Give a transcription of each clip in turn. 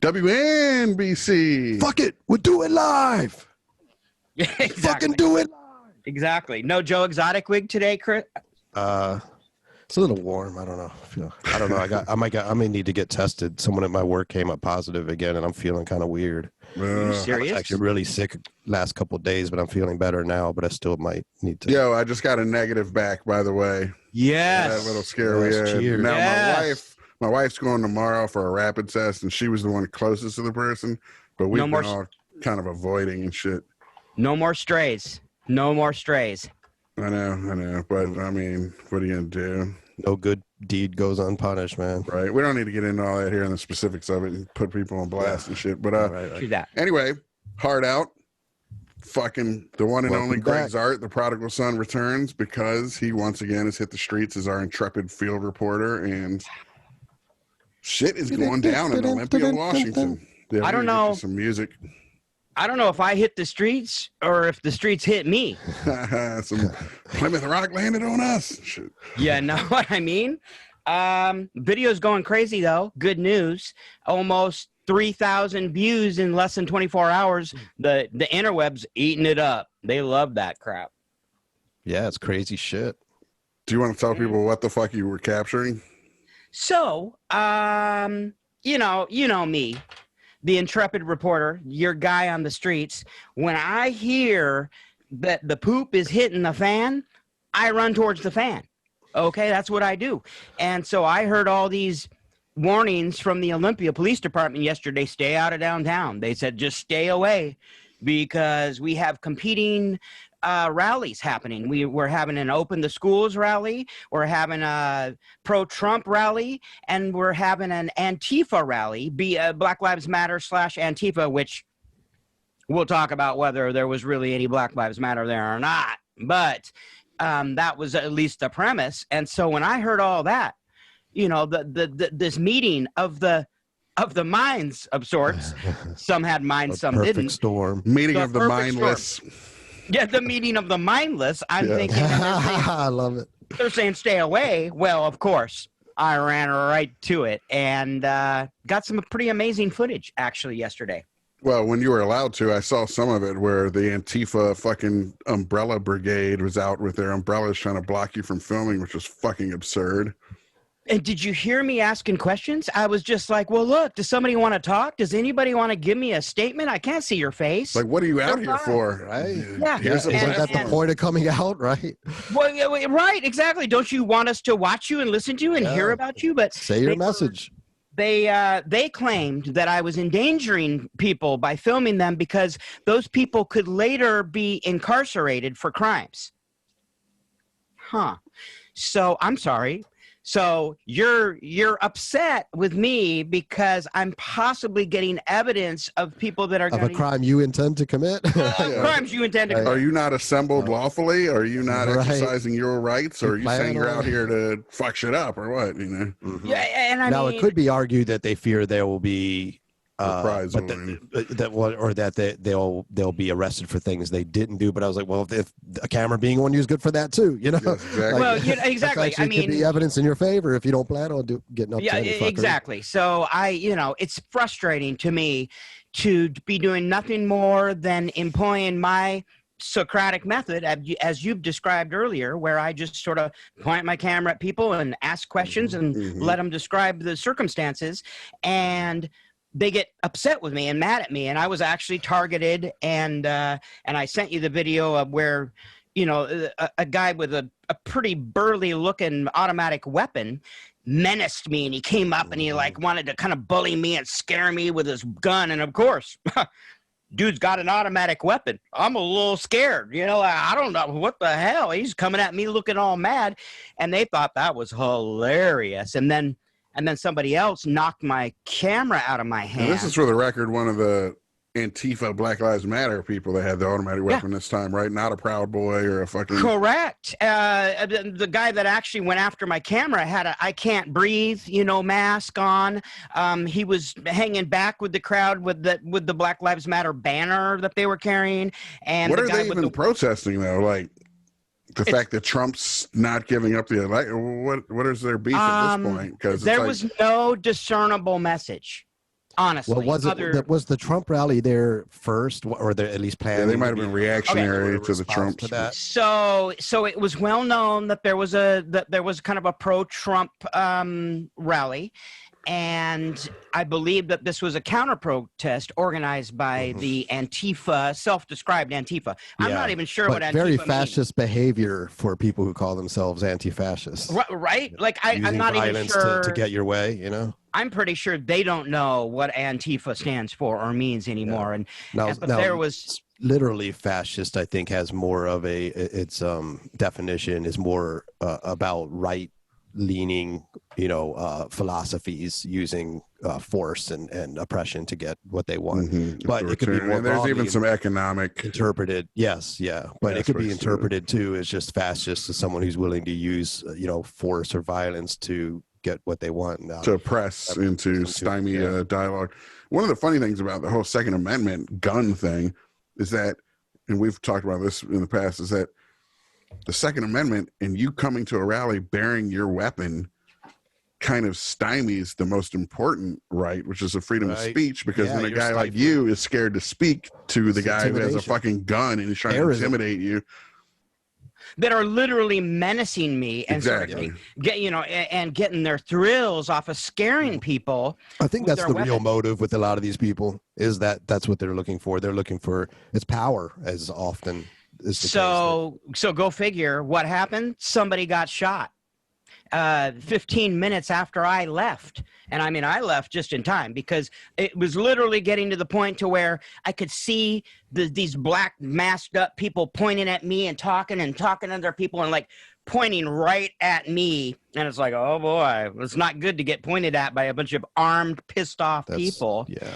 WNBC. Fuck it, we'll do it live. Yeah, exactly. Fucking do it live. Exactly. No Joe Exotic wig today, Chris? It's a little warm. I don't know. I don't know. I may need to get tested. Someone at my work came up positive again, and I'm feeling kind of weird. Are you serious? I was actually really sick last couple of days, but I'm feeling better now. But I still might need to. Yo, I just got a negative back, by the way. Yes. That little scare we had. Cheers. Now Yes. my wife's going tomorrow for a rapid test, and she was the one closest to the person. But we've been all kind of avoiding and shit. No more strays. No more strays. I know. But, I mean, what are you going to do? No good deed goes unpunished, man. Right. We don't need to get into all that here and the specifics of it and put people on blast and shit. But Do that. anyway, hard out. Fucking the one and only Gregg back. Zart, the prodigal son, returns because he once again has hit the streets as our intrepid field reporter, and shit is going down in Olympia, Washington. Yeah, I don't know. Some music. I don't know if I hit the streets or if the streets hit me. Some Plymouth Rock landed on us. Shit. Yeah, know what I mean? Video's going crazy, though. Good news. Almost 3,000 views in less than 24 hours. The interwebs eating it up. They love that crap. Yeah, it's crazy shit. Do you want to tell people what the fuck you were capturing? So, you know me, the intrepid reporter, your guy on the streets. When I hear that the poop is hitting the fan, I run towards the fan. Okay, that's what I do. And so I heard all these warnings from the Olympia Police Department yesterday. Stay out of downtown. They said just stay away because we have competing rallies happening. We're having an Open the Schools rally, we're having a pro-Trump rally, and we're having an Antifa rally, Black Lives Matter / Antifa, which we'll talk about whether there was really any Black Lives Matter there or not. But that was at least the premise. And so when I heard all that, you know, this meeting of the minds of sorts, some had minds, some perfect didn't. Storm. Meeting of the mindless. Storm. Yeah, the meeting of the mindless. I'm thinking I love it. they're saying stay away. Well, of course, I ran right to it and got some pretty amazing footage actually yesterday. Well, when you were allowed to, I saw some of it where the Antifa fucking umbrella brigade was out with their umbrellas trying to block you from filming, which was fucking absurd. And did you hear me asking questions? I was just like, well, look, does somebody want to talk? Does anybody want to give me a statement? I can't see your face. Like, what are you out here for? Right? Yeah. Here's Isn't that the point of coming out, right? Well, yeah, right, exactly. Don't you want us to watch you and listen to you and hear about you? But say your message. They claimed that I was endangering people by filming them because those people could later be incarcerated for crimes. Huh. So I'm sorry. So you're upset with me because I'm possibly getting evidence of people that are of a crime you intend to commit. Crimes you intend to commit. Are you not assembled lawfully? Are you not exercising your rights? Or are you saying you're out here to fuck shit up or what? You know? Mm-hmm. Yeah, and I now mean, it could be argued that they fear there will be reprisal, they'll be arrested for things they didn't do. But I was like, well, if a camera being one used good for that too, you know? Yes, exactly. Well, exactly. I mean, could be evidence in your favor if you don't plan on getting up. Yeah, exactly. So it's frustrating to me to be doing nothing more than employing my Socratic method, as you've described earlier, where I just sort of point my camera at people and ask questions and let them describe the circumstances, and they get upset with me and mad at me. And I was actually targeted, and I sent you the video of where, a guy with a pretty burly looking automatic weapon menaced me, and he came up and he wanted to kind of bully me and scare me with his gun. And of course, dude's got an automatic weapon. I'm a little scared, I don't know what the hell. He's coming at me looking all mad, and they thought that was hilarious. And then somebody else knocked my camera out of my hand. And this is for the record, one of the Antifa Black Lives Matter people that had the automatic weapon this time, right? Not a Proud Boy or a fucking... Correct. The guy that actually went after my camera had a I can't breathe, mask on. He was hanging back with the crowd with the Black Lives Matter banner that they were carrying. And what are they even protesting, though? Like, the fact that Trump's not giving up the election, what is their beef at this point? Because there was no discernible message. Honestly, Well, was the Trump rally there first, or they're at least planning? Yeah, they might have been reactionary to the Trump. To that. So it was well known that there was kind of a pro-Trump rally, and I believe that this was a counter-protest organized by the Antifa, self-described Antifa. I'm not even sure what Antifa very means. fascist behavior for people who call themselves anti-fascists. Right? Like I'm not even sure to get your way, you know. I'm pretty sure they don't know what Antifa stands for or means anymore. Yeah. But there was literally fascist. I think has more of its definition is more about right-leaning, philosophies using force and oppression to get what they want. But it could be more. And there's even some economic interpreted. Yes, yeah, but it could be interpreted too as just fascist as someone who's willing to use force or violence to get what they want to oppress and to stymie dialogue. One of the funny things about the whole Second Amendment gun thing is that, and we've talked about this in the past, is that the Second Amendment and you coming to a rally bearing your weapon kind of stymies the most important right, which is the freedom of speech, because then a guy like you is scared to speak to the guy who has a fucking gun and is trying to intimidate you. That are literally menacing me and sort of and getting their thrills off of scaring people. I think that's the real motive with a lot of these people, is that's what they're looking for. They're looking for its power as often is the case. So go figure what happened. Somebody got shot 15 minutes after I left. And I mean, I left just in time because it was literally getting to the point to where I could see these black masked up people pointing at me and talking to other people and like pointing right at me. And it's like, oh boy, it's not good to get pointed at by a bunch of armed, pissed off people. Yeah,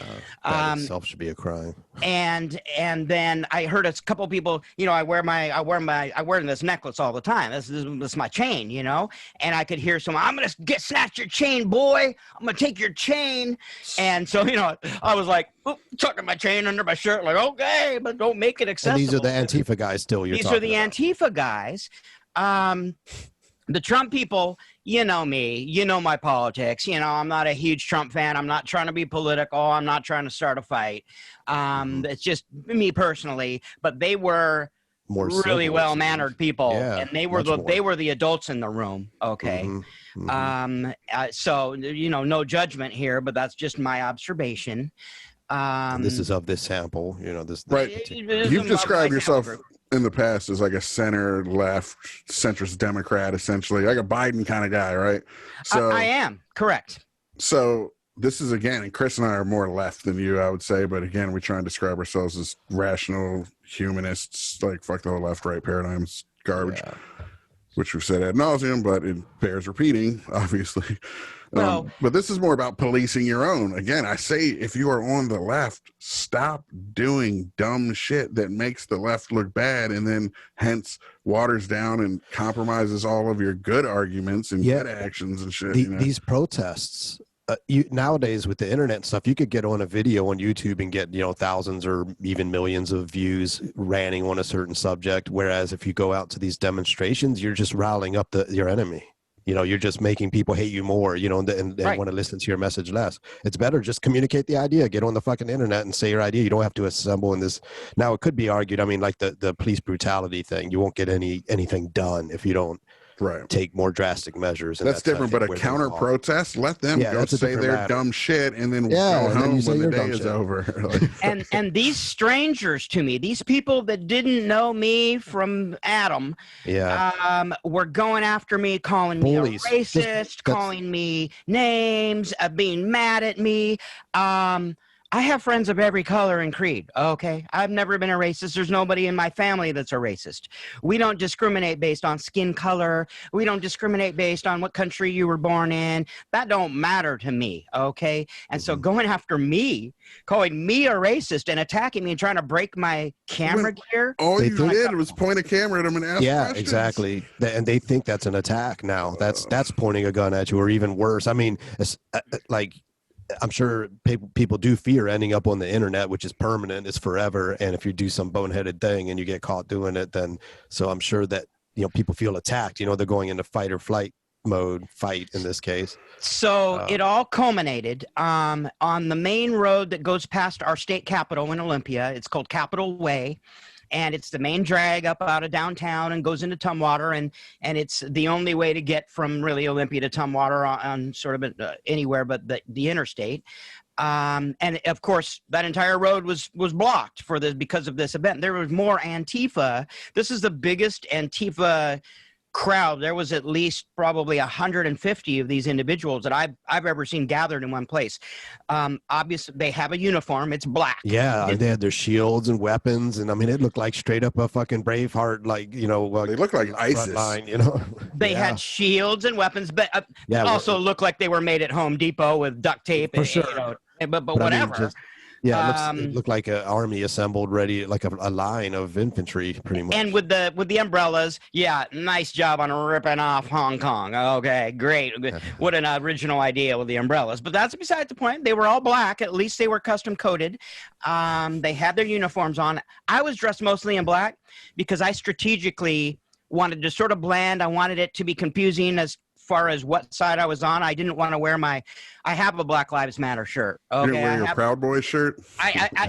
that itself should be a crime. And then I heard a couple people, I wear this necklace all the time. This is my chain, and I could hear someone, I'm gonna snatch your chain, boy. I'm gonna take your chain. And so, I was like, tucking my chain under my shirt, like, okay, but don't make it accessible. And these are the Antifa guys still. These are the Antifa guys. The Trump people, you know me, you know my politics. I'm not a huge Trump fan. I'm not trying to be political. I'm not trying to start a fight. It's just me personally. But they were really well-mannered people, and they were the adults in the room. Okay, so no judgment here, but that's just my observation. This is of this sample. Right. You've described yourself in the past as like a center left centrist Democrat, essentially like a Biden kind of guy, right? So I am correct. So this is, again, and Chris and I are more left than you, I would say, but again, we try and describe ourselves as rational humanists, like fuck the whole left right paradigm's garbage, which we've said ad nauseum, but it bears repeating, obviously. But this is more about policing your own. Again, I say, if you are on the left, stop doing dumb shit that makes the left look bad and then hence waters down and compromises all of your good arguments and good actions and shit. These protests, nowadays with the internet and stuff, you could get on a video on YouTube and get thousands or even millions of views ranting on a certain subject. Whereas if you go out to these demonstrations, you're just riling up your enemy. You're just making people hate you more, and want to listen to your message less. It's better just communicate the idea, get on the fucking internet and say your idea. You don't have to assemble in this. Now, it could be argued, like the police brutality thing, you won't get anything done if you don't take more drastic measures. And that's different, but a counter protest, let them go say their dumb shit and then go home when the day is over. and these strangers to me, these people that didn't know me from Adam, were going after me, calling me a racist, calling me names, being mad at me. I have friends of every color and creed, okay? I've never been a racist. There's nobody in my family that's a racist. We don't discriminate based on skin color. We don't discriminate based on what country you were born in. That don't matter to me, okay? And so going after me, calling me a racist and attacking me and trying to break my camera gear. All you did was point a camera at them and ask questions. Exactly. And they think that's an attack now. That's pointing a gun at you, or even worse. I mean, I'm sure people do fear ending up on the internet, which is permanent, it's forever. And if you do some boneheaded thing and you get caught doing it, then so I'm sure that, people feel attacked, they're going into fight or flight mode fight in this case. So it all culminated on the main road that goes past our state capitol in Olympia. It's called Capitol Way, and it's the main drag up out of downtown and goes into Tumwater, and it's the only way to get from really Olympia to Tumwater on sort of anywhere but the interstate. And of course, that entire road was blocked because of this event. There was more Antifa. This is the biggest Antifa crowd. There was at least probably 150 of these individuals that I've ever seen gathered in one place. Obviously, they have a uniform. It's black. Yeah, they had their shields and weapons, and I mean, it looked like straight up a fucking Braveheart, like, you know. They look like ISIS. Line, you know. They had shields and weapons, but also looked like they were made at Home Depot with duct tape. For sure. You know, but whatever. I mean, it looked like an army assembled, ready, like a line of infantry, pretty much. And with the umbrellas, yeah, nice job on ripping off Hong Kong. Okay, great. What an original idea with the umbrellas. But that's beside the point. They were all black. At least they were custom coded. They had their uniforms on. I was dressed mostly in black because I strategically wanted to sort of blend. I wanted it to be confusing as far as what side I was on. I didn't want to wear I have a Black Lives Matter shirt. Okay, you didn't wear your Proud Boy shirt?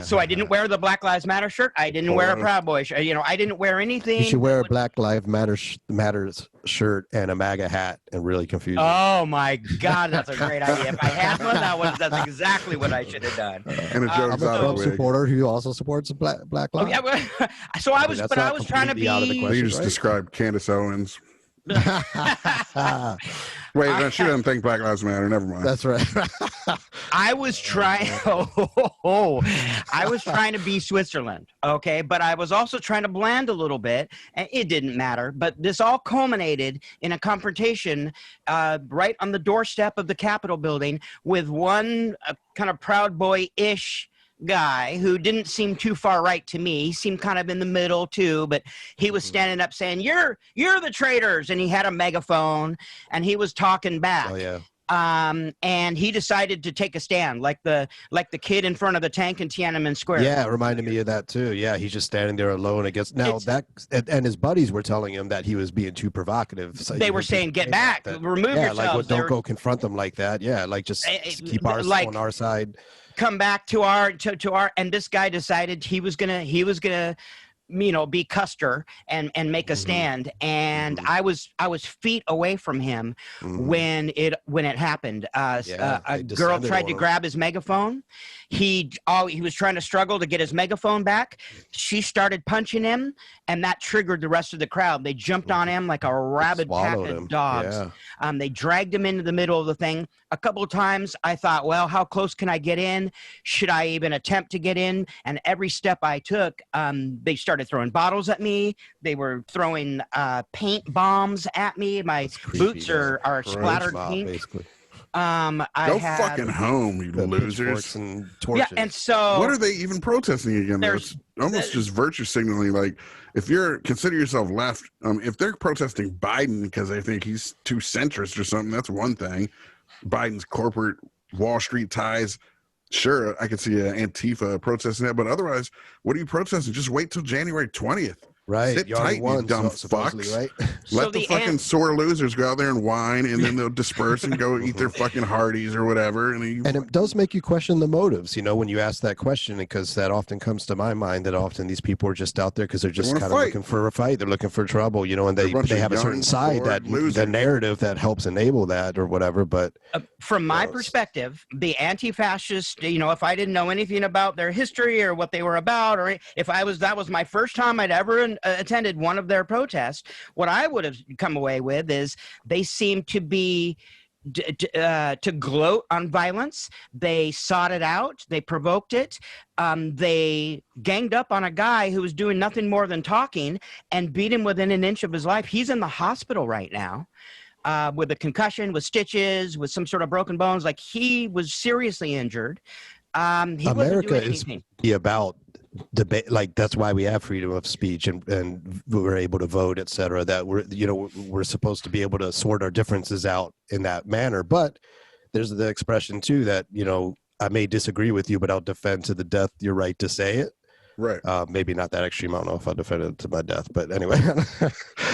So I didn't wear the Black Lives Matter shirt. I didn't wear a Proud Boy shirt. You know, I didn't wear anything. You should wear a Black Lives Matters shirt and a MAGA hat and really confuse you. Oh my God, that's a great idea. If I had one, that's exactly what I should have done. And a joke's out of the wig. Supporter who also supports Black Lives. Oh, yeah, so I was trying to be out of the question, you just described Candace Owens. Wait, no, she doesn't think Black Lives Matter. Never mind. That's right. I was trying. I was trying to be Switzerland, okay, but I was also trying to blend a little bit, and it didn't matter. But this all culminated in a confrontation right on the doorstep of the Capitol building with one kind of Proud Boy-ish guy who didn't seem too far right to me. He seemed kind of in the middle too, but he was standing up saying, you're the traitors, and he had a megaphone and he was talking back. Oh yeah. And he decided to take a stand like the kid in front of the tank in Tiananmen Square. Yeah, it reminded me of that too. Yeah, he's just standing there alone against and his buddies were telling him that he was being too provocative. So they were saying, "Get back, remove yourselves." Yeah, like, don't go confront them like that. Yeah, like just keep ours on our side. Come back to our and this guy decided he was gonna be Custer and make a stand, and I was feet away from him when it happened. A girl tried to grab his megaphone. He was trying to struggle to get his megaphone back. She started punching him, and that triggered the rest of the crowd. They jumped on him like a rabid pack of dogs. Yeah. They dragged him into the middle of the thing. A couple of times I thought, well, how close can I get in? Should I even attempt to get in? And every step I took, they started throwing bottles at me. They were throwing paint bombs at me. My boots are splattered paint. Basically. Go fucking home, you losers. And torches. Yeah, and so what are they even protesting again? It's almost just virtue signaling. Like, if consider yourself left, if they're protesting Biden because they think he's too centrist or something, that's one thing. Biden's corporate Wall Street ties, sure, I could see Antifa protesting that, but otherwise, what are you protesting? Just wait till January 20th. Right. Sit tight, you dumb fucks. Right? Let the fucking sore losers go out there and whine, and then they'll disperse and go eat their fucking Hardee's or whatever. And it does make you question the motives, when you ask that question, because that often comes to my mind that often these people are just out there because they're just kind of looking for a fight. They're looking for trouble, and they have a certain side the narrative that helps enable that or whatever. But from my perspective, the anti-fascist, if I didn't know anything about their history or what they were about, or if that was my first time I'd ever attended one of their protests, what I would have come away with is they seem to be to gloat on violence. They sought it out. They provoked it. They ganged up on a guy who was doing nothing more than talking and beat him within an inch of his life. He's in the hospital right now with a concussion, with stitches, with some sort of broken bones. Like, he was seriously injured. America is about debate. Like, that's why we have freedom of speech and we're able to vote, etc. That we're supposed to be able to sort our differences out in that manner. But there's the expression too that I may disagree with you, but I'll defend to the death your right to say it. Right. Maybe not that extreme. I don't know if I defended it to my death, but anyway.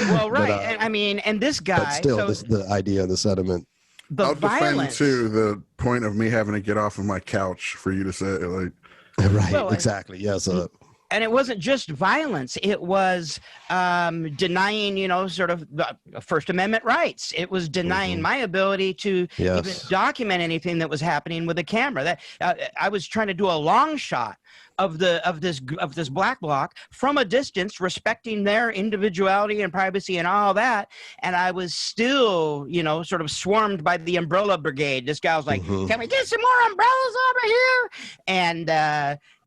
Well, right. And, I mean, and this guy. But still, the idea, the sentiment. The I'll violence. defend too the point of me having to get off of my couch for you to say like. Right. Well, exactly. Yes. And it wasn't just violence. It was denying, sort of the First Amendment rights. It was denying my ability to even document anything that was happening with a camera. That I was trying to do a long shot of this black bloc from a distance, respecting their individuality and privacy and all that. And I was still, sort of swarmed by the umbrella brigade. This guy was like, "Can we get some more umbrellas over here?"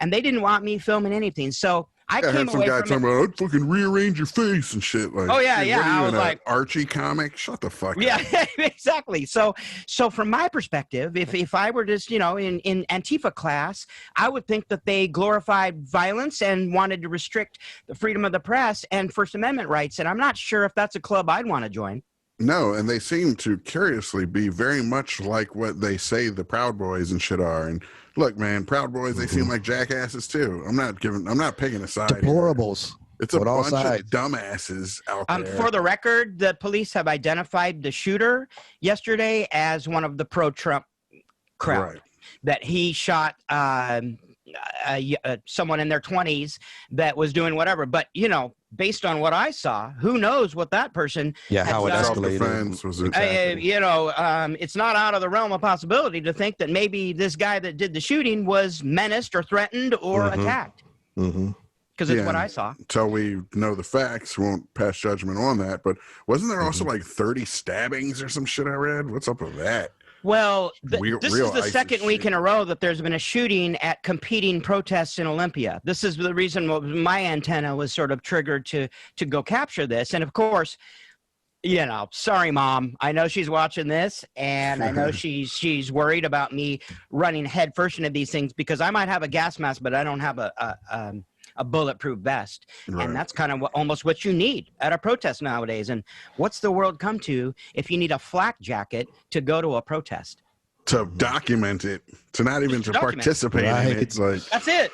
And they didn't want me filming anything. So I came heard some guy talking about, I'd fucking rearrange your face and shit. Like, oh yeah, what yeah. are you, I was like, Archie comic? Shut the fuck up. Yeah, exactly. So from my perspective, if I were just, in Antifa class, I would think that they glorified violence and wanted to restrict the freedom of the press and First Amendment rights. And I'm not sure if that's a club I'd want to join. No, and they seem to curiously be very much like what they say the Proud Boys and shit are. And look, man, Proud Boys, they seem like jackasses too. I'm not picking a side. Deplorables. Here. It's a bunch sides. of dumbasses out there. For the record, the police have identified the shooter yesterday as one of the pro-Trump crowd. Right. That he shot someone in their 20s that was doing whatever. But, based on what I saw, who knows what that person how it escalated. It's not out of the realm of possibility to think that maybe this guy that did the shooting was menaced or threatened or attacked. Because it's what I saw. Until we know the facts, we won't pass judgment on that. But wasn't there also like 30 stabbings or some shit I read? What's up with that? Well, this is the second week in a row that there's been a shooting at competing protests in Olympia. This is the reason my antenna was sort of triggered to go capture this. And of course, sorry, Mom. I know she's watching this, and I know she's worried about me running headfirst into these things because I might have a gas mask, but I don't have a bulletproof vest. Right. And that's kind of almost what you need at a protest nowadays. And what's the world come to if you need a flak jacket to go to a protest? To document it, to not even to participate in it. It's like, that's it.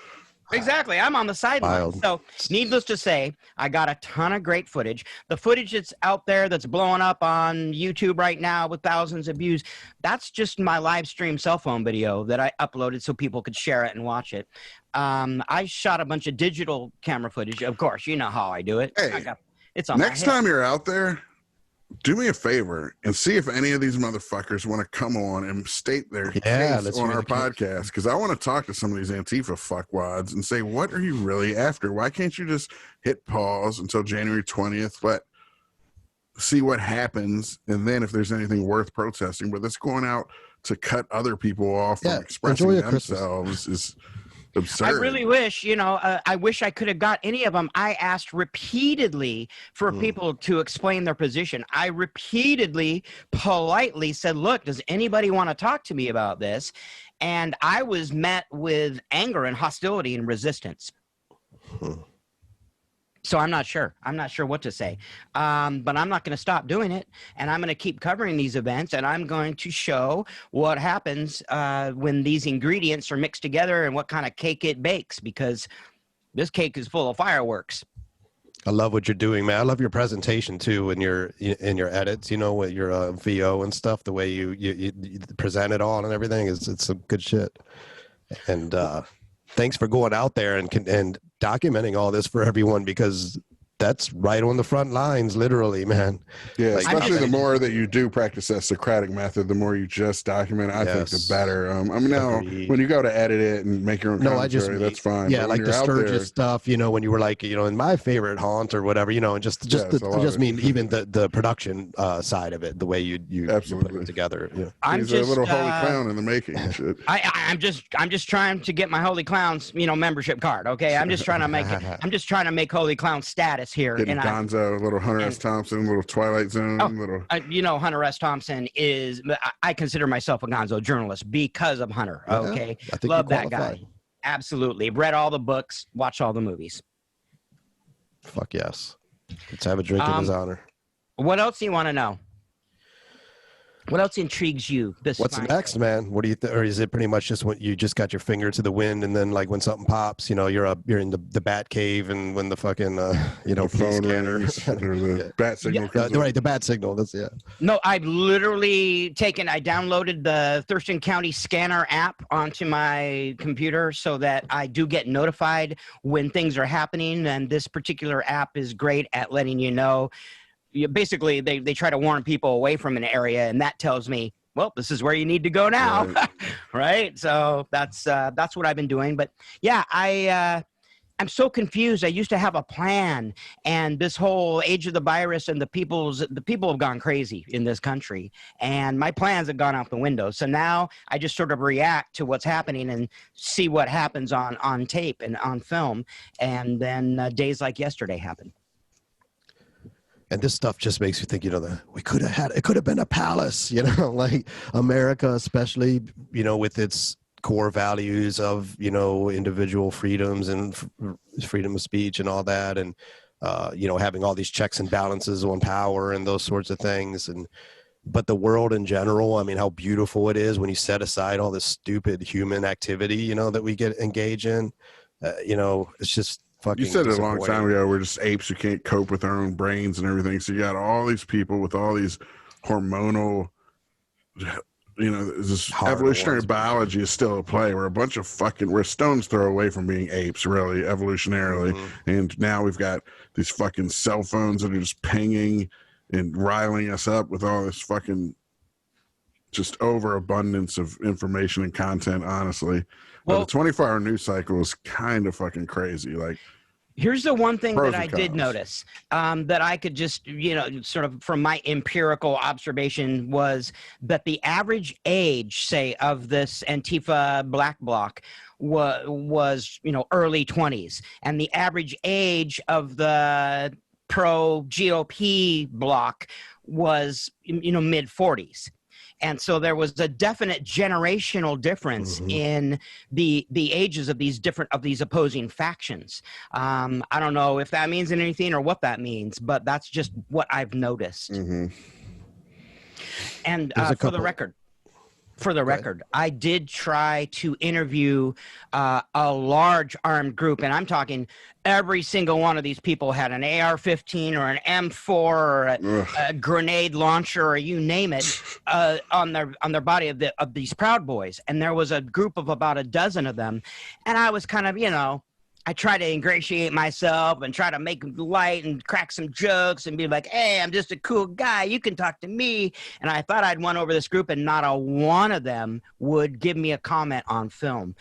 Exactly. I'm on the sideline. So needless to say, I got a ton of great footage. The footage that's out there that's blowing up on YouTube right now with thousands of views, that's just my live stream cell phone video that I uploaded so people could share it and watch it. I shot a bunch of digital camera footage. Of course, you know how I do it. Hey, it's on next time you're out there, do me a favor and see if any of these motherfuckers want to come on and state their case on our podcast, because I want to talk to some of these Antifa fuckwads and say, what are you really after? Why can't you just hit pause until January 20th, see what happens, and then if there's anything worth protesting? But this going out to cut other people off from expressing themselves is absurd. I really wish, I wish I could have got any of them. I asked repeatedly for people to explain their position. I repeatedly, politely said, look, does anybody want to talk to me about this? And I was met with anger and hostility and resistance. So I'm not sure. I'm not sure what to say. But I'm not going to stop doing it. And I'm going to keep covering these events. And I'm going to show what happens when these ingredients are mixed together and what kind of cake it bakes, because this cake is full of fireworks. I love what you're doing, man. I love your presentation too in your edits, with your VO and stuff, the way you present it all and everything. It's some good shit. And thanks for going out there and documenting all this for everyone, because that's right on the front lines, literally, man. Yeah, especially the more that you do practice that Socratic method, the more you just document, I think the better. Now, when you go to edit it and make your own commentary, that's fine. Yeah, like the Sturgis stuff, when you were like, in my favorite haunt or whatever, and just even the production side of it, the way you put it together. Yeah. He's a little holy clown in the making. Shit. I'm just trying to get my Holy Clowns, membership card. Okay, I'm just trying to make I'm just trying to make Holy Clown status here. Getting Gonzo, little Hunter S. Thompson, little Twilight Zone, Hunter S. Thompson is. I consider myself a Gonzo journalist because of Hunter. Okay, love that guy. Absolutely, read all the books, watched all the movies. Fuck yes. Let's have a drink in his honor. What else do you want to know? What else intrigues you? What's next, man? What do you or is it pretty much just when you just got your finger to the wind, and then like when something pops, you're in the bat cave, and when the fucking the phone rings or the bat signal comes right, the bat signal. That's No, I've literally I downloaded the Thurston County Scanner app onto my computer so that I do get notified when things are happening, and this particular app is great at letting you know. Basically, they try to warn people away from an area, and that tells me, well, this is where you need to go now, right? Right? So that's what I've been doing. But yeah, I'm so confused. I used to have a plan, and this whole age of the virus and the people have gone crazy in this country, and my plans have gone out the window. So now I just sort of react to what's happening and see what happens on tape and on film, and then days like yesterday happen. And this stuff just makes you think, it could have been a palace, like America, especially, with its core values of, individual freedoms and freedom of speech and all that. And, having all these checks and balances on power and those sorts of things. But the world in general, I mean, how beautiful it is when you set aside all this stupid human activity, that we get engaged in, it's just, you said it a long time ago, we're just apes who can't cope with our own brains and everything. So you got all these people with all these hormonal, this evolutionary biology is still at play. We're a stone's throw away from being apes, really, evolutionarily. Mm-hmm. And now we've got these fucking cell phones that are just pinging and riling us up with all this fucking just overabundance of information and content, honestly. Well, the 24-hour news cycle is kind of fucking crazy. Like, here's the one thing that I did notice that I could just, sort of from my empirical observation, was that the average age, say, of this Antifa black bloc was early 20s. And the average age of the pro GOP bloc was, mid 40s. And so there was a definite generational difference in the ages of these opposing factions. I don't know if that means anything or what that means, but that's just what I've noticed. Mm-hmm. And for the record, I did try to interview a large armed group, and I'm talking every single one of these people had an AR-15 or an M4 or a grenade launcher or you name it on their body of these Proud Boys. And there was a group of about a dozen of them, and I was kind of, I try to ingratiate myself and try to make light and crack some jokes and be like, hey, I'm just a cool guy. You can talk to me. And I thought I'd won over this group, and not a one of them would give me a comment on film.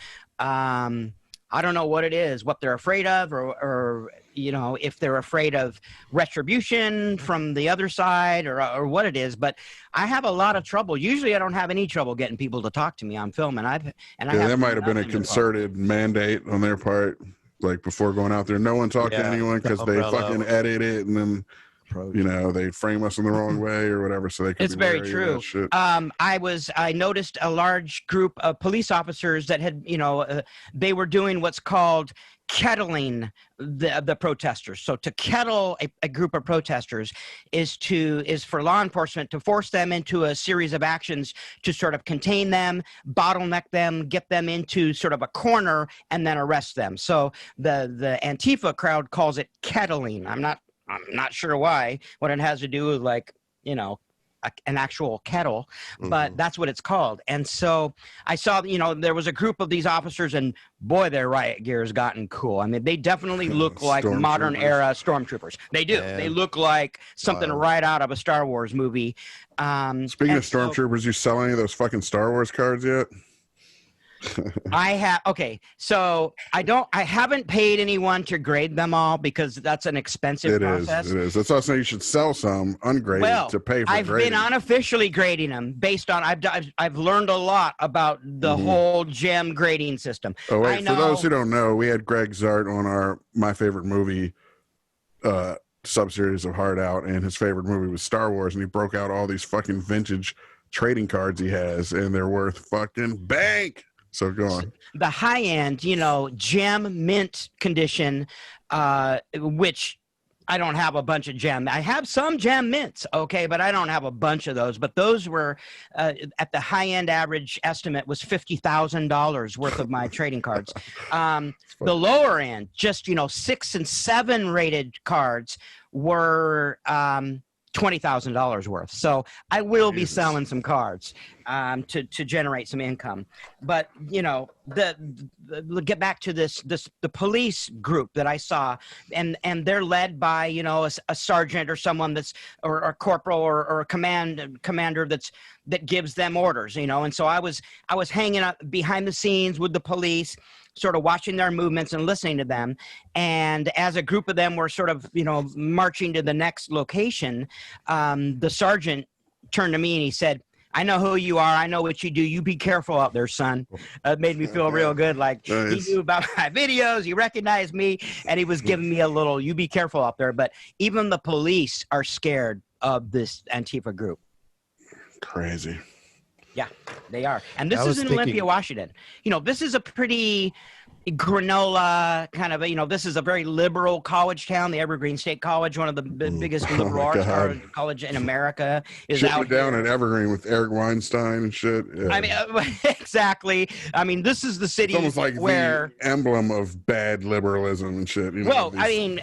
I don't know what it is, what they're afraid of, or if they're afraid of retribution from the other side or what it is. But I have a lot of trouble. Usually I don't have any trouble getting people to talk to me on film. And that might have been a concerted mandate on their part. Like before going out there, no one talked to anyone because they fucking edit it and then they frame us in the wrong way or whatever. So they could. It's very true. I noticed a large group of police officers that had they were doing what's called kettling the protesters. So to kettle a group of protesters is for law enforcement to force them into a series of actions to sort of contain them, bottleneck them, get them into sort of a corner, and then arrest them. So the Antifa crowd calls it kettling. I'm not sure why, what it has to do with an actual kettle, but that's what it's called. And so I saw, there was a group of these officers, and boy, their riot gear has gotten cool. I mean, they definitely look like modern era stormtroopers. They do. Man. They look like something right out of a Star Wars movie. Speaking of stormtroopers, you sell any of those fucking Star Wars cards yet? I have. Okay, so I haven't paid anyone to grade them all because that's an expensive process. It is. That's also you should sell some ungraded to pay for I've grading. been unofficially grading them based on I've learned a lot about the whole gem grading system. Oh wait, for those who don't know, we had Gregg Zart on our My Favorite Movie subseries of Hard Out, and his favorite movie was Star Wars, and he broke out all these fucking vintage trading cards he has, and they're worth fucking bank. So go on. The high end, gem mint condition, which I don't have a bunch of gem. I have some gem mints, okay, but I don't have a bunch of those. But those were at the high end average estimate was $50,000 worth of my trading cards. The lower end, just 6 and 7 rated cards were $20,000 worth. So I will be selling some cards to generate some income. But get back to the police group that I saw, and they're led by a sergeant or someone that's or a corporal or a commander that gives them orders. And so I was hanging out behind the scenes with the police, sort of watching their movements and listening to them. And as a group of them were sort of, marching to the next location, the sergeant turned to me and he said, "I know who you are. I know what you do. You be careful out there, son." It made me feel real good. Like nice. He knew about my videos. He recognized me, and he was giving me a little, "You be careful out there." But even the police are scared of this Antifa group. Crazy. Yeah, they are. And this is in Olympia, Washington. This is a pretty granola kind of this is a very liberal college town, the Evergreen State College, one of the biggest liberal arts college in America, is out down at Evergreen with Eric Weinstein and shit. Yeah. I mean, exactly. I mean, this is the city, it's almost like where the emblem of bad liberalism and shit. I mean,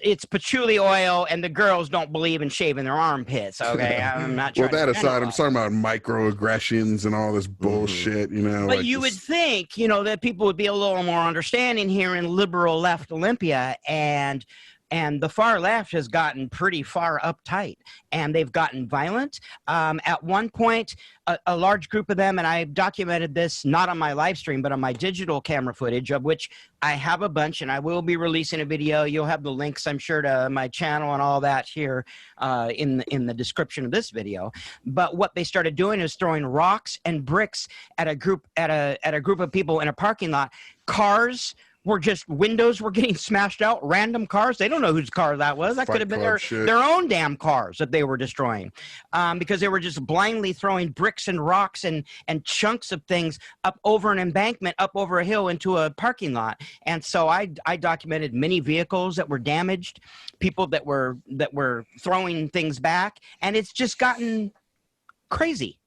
it's patchouli oil, and the girls don't believe in shaving their armpits. Okay, I'm not. Well, that aside, I'm talking about microaggressions and all this bullshit. But you would think, that people would be a little more understanding here in liberal left Olympia, and the far left has gotten pretty far uptight, and they've gotten violent. At one point, a large group of them, and I documented this not on my live stream, but on my digital camera footage, of which I have a bunch, and I will be releasing a video. You'll have the links, I'm sure, to my channel and all that here in the description of this video. But what they started doing is throwing rocks and bricks at a group of people in a parking lot. Cars were just, windows were getting smashed out, random cars. They don't know whose car that was. That could have been their own damn cars that they were destroying, because they were just blindly throwing bricks and rocks and chunks of things up over an embankment, up over a hill into a parking lot. And so I documented many vehicles that were damaged, people that were throwing things back, and it's just gotten crazy.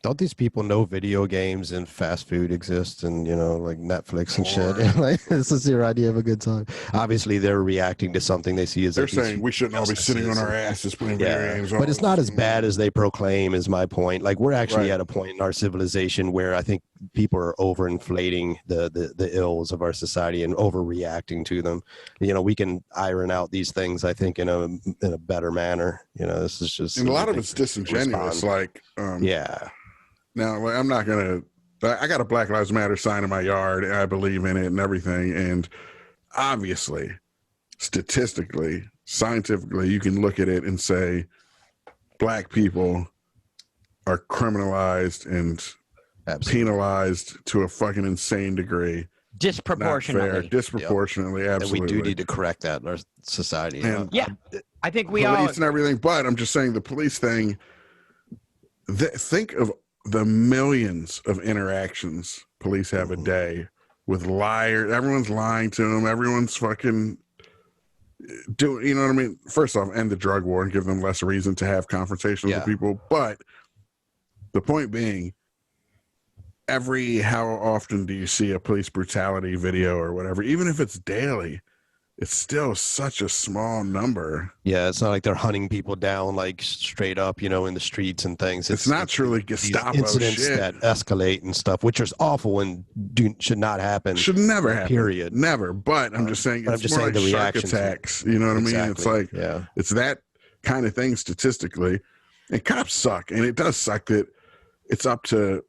Don't these people know video games and fast food exist, and like Netflix and shit? Like, this is their idea of a good time. Obviously, they're reacting to something they see as they're saying we shouldn't all be sitting on our asses playing video games. But it's not as bad as they proclaim, is my point. Like, we're actually at a point in our civilization where I think people are overinflating the ills of our society and overreacting to them. We can iron out these things, I think, in a better manner. This is just, and a lot of it's disingenuous. Like, Now, I'm not going to, I got a Black Lives Matter sign in my yard, and I believe in it and everything. And obviously, statistically, scientifically, you can look at it and say black people are criminalized and penalized to a fucking insane degree. Disproportionately. Not fair. Disproportionately, absolutely. And we do need to correct that in our society. And I think we police and everything, but I'm just saying the police thing, think of the millions of interactions police have a day with liars. Everyone's lying to them. Everyone's fucking doing, you know what I mean? First off, end the drug war and give them less reason to have conversations with people. But the point being, how often do you see a police brutality video or whatever? Even if it's daily, it's still such a small number. Yeah, it's not like they're hunting people down like straight up, in the streets and things. It's not truly Gestapo incidents shit that escalate and stuff, which is awful and should not happen. Should never happen. Period. Never. But I'm just saying, it's more like the shark attacks. You know what I mean? It's like, it's that kind of thing statistically. And cops suck. And it does suck that it's up to,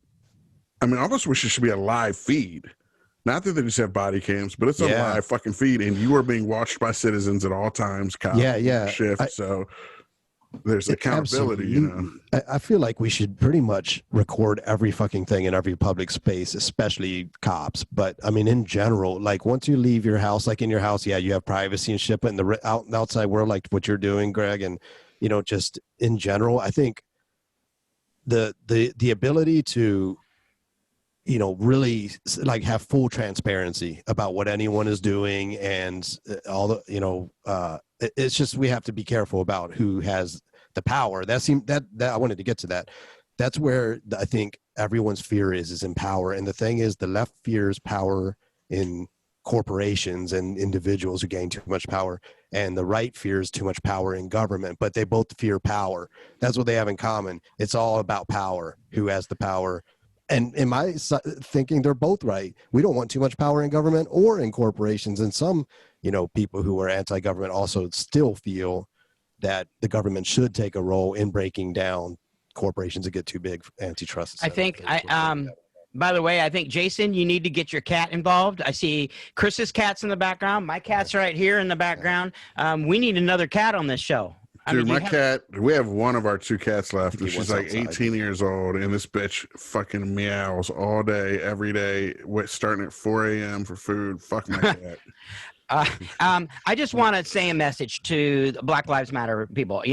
I mean, I almost wish it should be a live feed. Not that they just have body cams, but it's a live fucking feed, and you are being watched by citizens at all times. Cops shift, so there's accountability. I feel like we should pretty much record every fucking thing in every public space, especially cops. But I mean, in general, like once you leave your house, like in your house, you have privacy and shit. But in the outside world, like what you're doing, Greg, and just in general, I think the ability to really like have full transparency about what anyone is doing and all the, it's just, we have to be careful about who has the power. That I wanted to get to that. That's where I think everyone's fear is in power. And the thing is, the left fears power in corporations and individuals who gain too much power, and the right fears too much power in government, but they both fear power. That's what they have in common. It's all about power, who has the power. And in my thinking, they're both right. We don't want too much power in government or in corporations. And some, people who are anti-government also still feel that the government should take a role in breaking down corporations that get too big, antitrust. I think by the way, I think, Jason, you need to get your cat involved. I see Chris's cat's in the background. My cat's right here in the background. We need another cat on this show. Dude, my cat, we have one of our 2 cats left, and she's like 18 years old, and this bitch fucking meows all day, every day, starting at 4 a.m. for food. Fuck my cat. I just want to say a message to the Black Lives Matter people.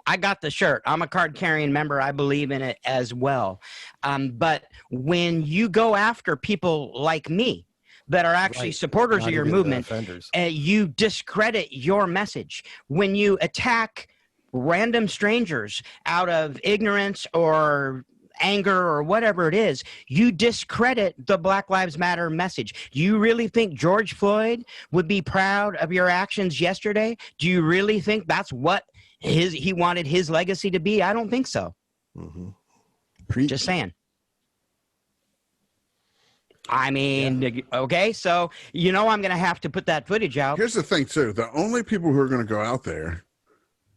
I got the shirt. I'm a card-carrying member. I believe in it as well. But when you go after people like me that are actually supporters of your movement, you discredit your message. When you attack random strangers out of ignorance or anger or whatever it is, you discredit the Black Lives Matter message. Do you really think George Floyd would be proud of your actions yesterday? Do you really think that's what he wanted his legacy to be? I don't think so. Just saying. I mean, okay, so I'm going to have to put that footage out. Here's the thing, too. The only people who are going to go out there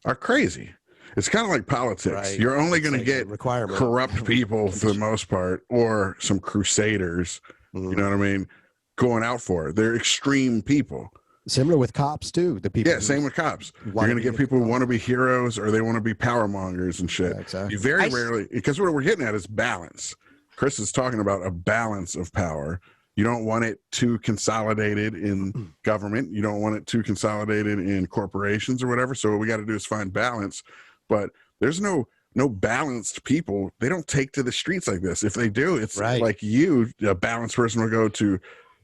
are crazy. It's kind of like politics. Right. You're only going to get corrupt people for the most part, or some crusaders, you know what I mean, going out for it. They're extreme people. Similar with cops, too. The people. Yeah, same with cops. You're going to get people who want to be heroes, or they want to be power mongers and shit. Yeah, exactly. You very rarely, because what we're getting at is balance. Chris is talking about a balance of power. You don't want it too consolidated in government. You don't want it too consolidated in corporations or whatever. So what we got to do is find balance. But there's no balanced people. They don't take to the streets like this. If they do, it's like you, a balanced person, will go to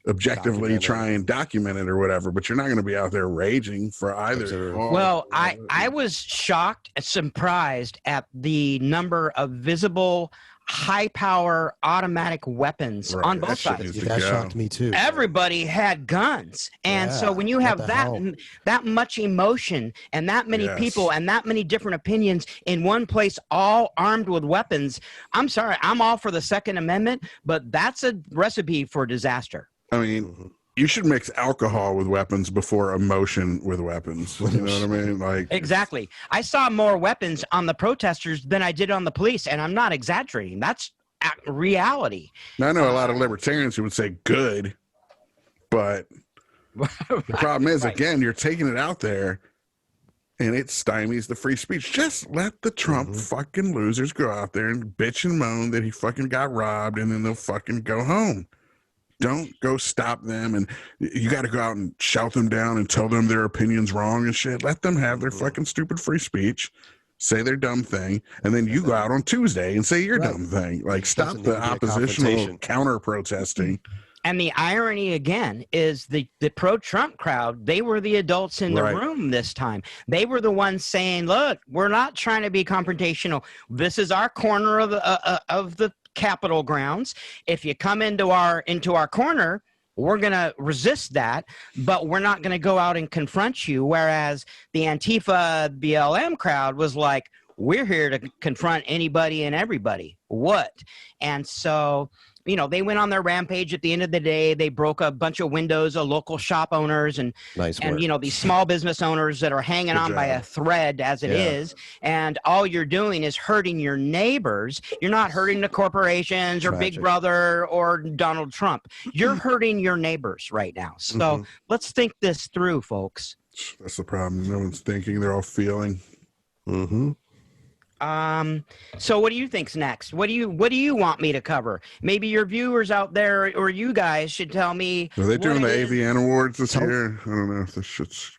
objectively try and document it or whatever. But you're not going to be out there raging for either. Well, I was shocked and surprised at the number of visible high-power automatic weapons on both sides. That shocked me too. Everybody had guns, and so when you have that much emotion and that many people and that many different opinions in one place, all armed with weapons, I'm sorry, I'm all for the Second Amendment, but that's a recipe for disaster. I mean, you should mix alcohol with weapons before emotion with weapons. You know what I mean? Like, exactly. I saw more weapons on the protesters than I did on the police, and I'm not exaggerating. That's reality. Now, I know a lot of libertarians who would say good, but the problem is, again, you're taking it out there, and it stymies the free speech. Just let the Trump fucking losers go out there and bitch and moan that he fucking got robbed, and then they'll fucking go home. Don't go stop them, and you got to go out and shout them down and tell them their opinion's wrong and shit. Let them have their fucking stupid free speech, say their dumb thing, and then you go out on Tuesday and say your dumb thing. Like, stop the oppositional counter-protesting. And the irony, again, is the pro-Trump crowd, they were the adults in the room this time. They were the ones saying, look, we're not trying to be confrontational. This is our corner of the Capitol grounds. If you come into our corner, we're going to resist that, but we're not going to go out and confront you. Whereas the Antifa BLM crowd was like, we're here to confront anybody and everybody. What? And so, they went on their rampage. At the end of the day, they broke a bunch of windows of local shop owners and these small business owners that are hanging on by a thread as it is. And all you're doing is hurting your neighbors. You're not hurting the corporations or Big Brother or Donald Trump. You're hurting your neighbors right now. So let's think this through, folks. That's the problem. No one's thinking. They're all feeling. So what do you think's next? What do you want me to cover? Maybe your viewers out there or you guys should tell me. Are they doing the AVN Awards this year? I don't know if this shit's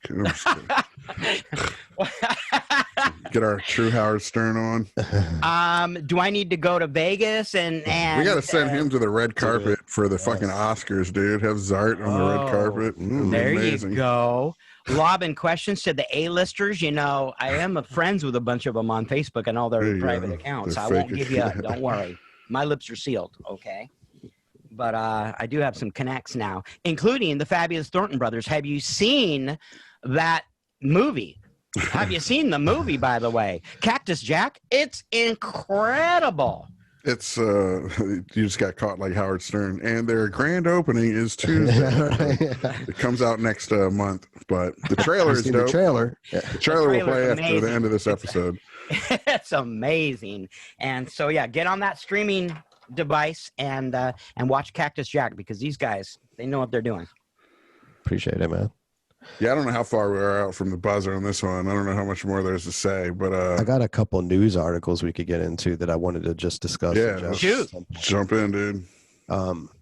Get our true Howard Stern on. Do I need to go to Vegas and we got to send him to the red carpet for the fucking Oscars, dude. Have Zart on the red carpet. There you go. Lobbing questions to the A-listers. You know, I am friends with a bunch of them on Facebook and all their private accounts. I won't give you. Don't worry, my lips are sealed. Okay. But I do have some connects now, including the fabulous Thornton brothers. Have you seen that movie? Have you seen the movie, by the way? Cactus Jack? It's incredible. It's you just got caught like Howard Stern, and their grand opening is Tuesday. It comes out next month, but the trailer is dope. The trailer will play after the end of this episode. It's amazing. And so yeah, get on that streaming device and watch Cactus Jack, because these guys, they know what they're doing. Appreciate it, man. Yeah, I don't know how far we are out from the buzzer on this one. I don't know how much more there's to say, but I got a couple news articles we could get into that I wanted to just discuss. Yeah, jump in, dude.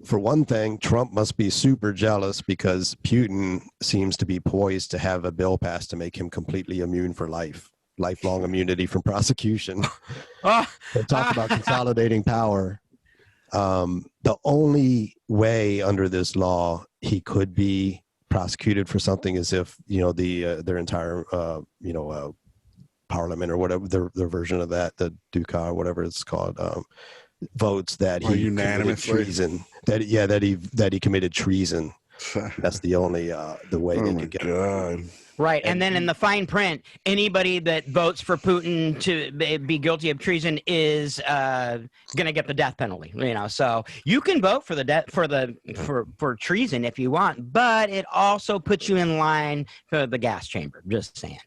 For one thing, Trump must be super jealous because Putin seems to be poised to have a bill passed to make him completely immune for lifelong immunity from prosecution. They talk about consolidating power. The only way under this law he could be prosecuted for something is if, you know, their entire parliament or whatever their version of that, the Duca or whatever it's called, votes that he committed treason. That he committed treason. That's the only the way they could get it. Right, and then in the fine print, anybody that votes for Putin to be guilty of treason is going to get the death penalty. You know, so you can vote for for treason if you want, but it also puts you in line for the gas chamber. Just saying.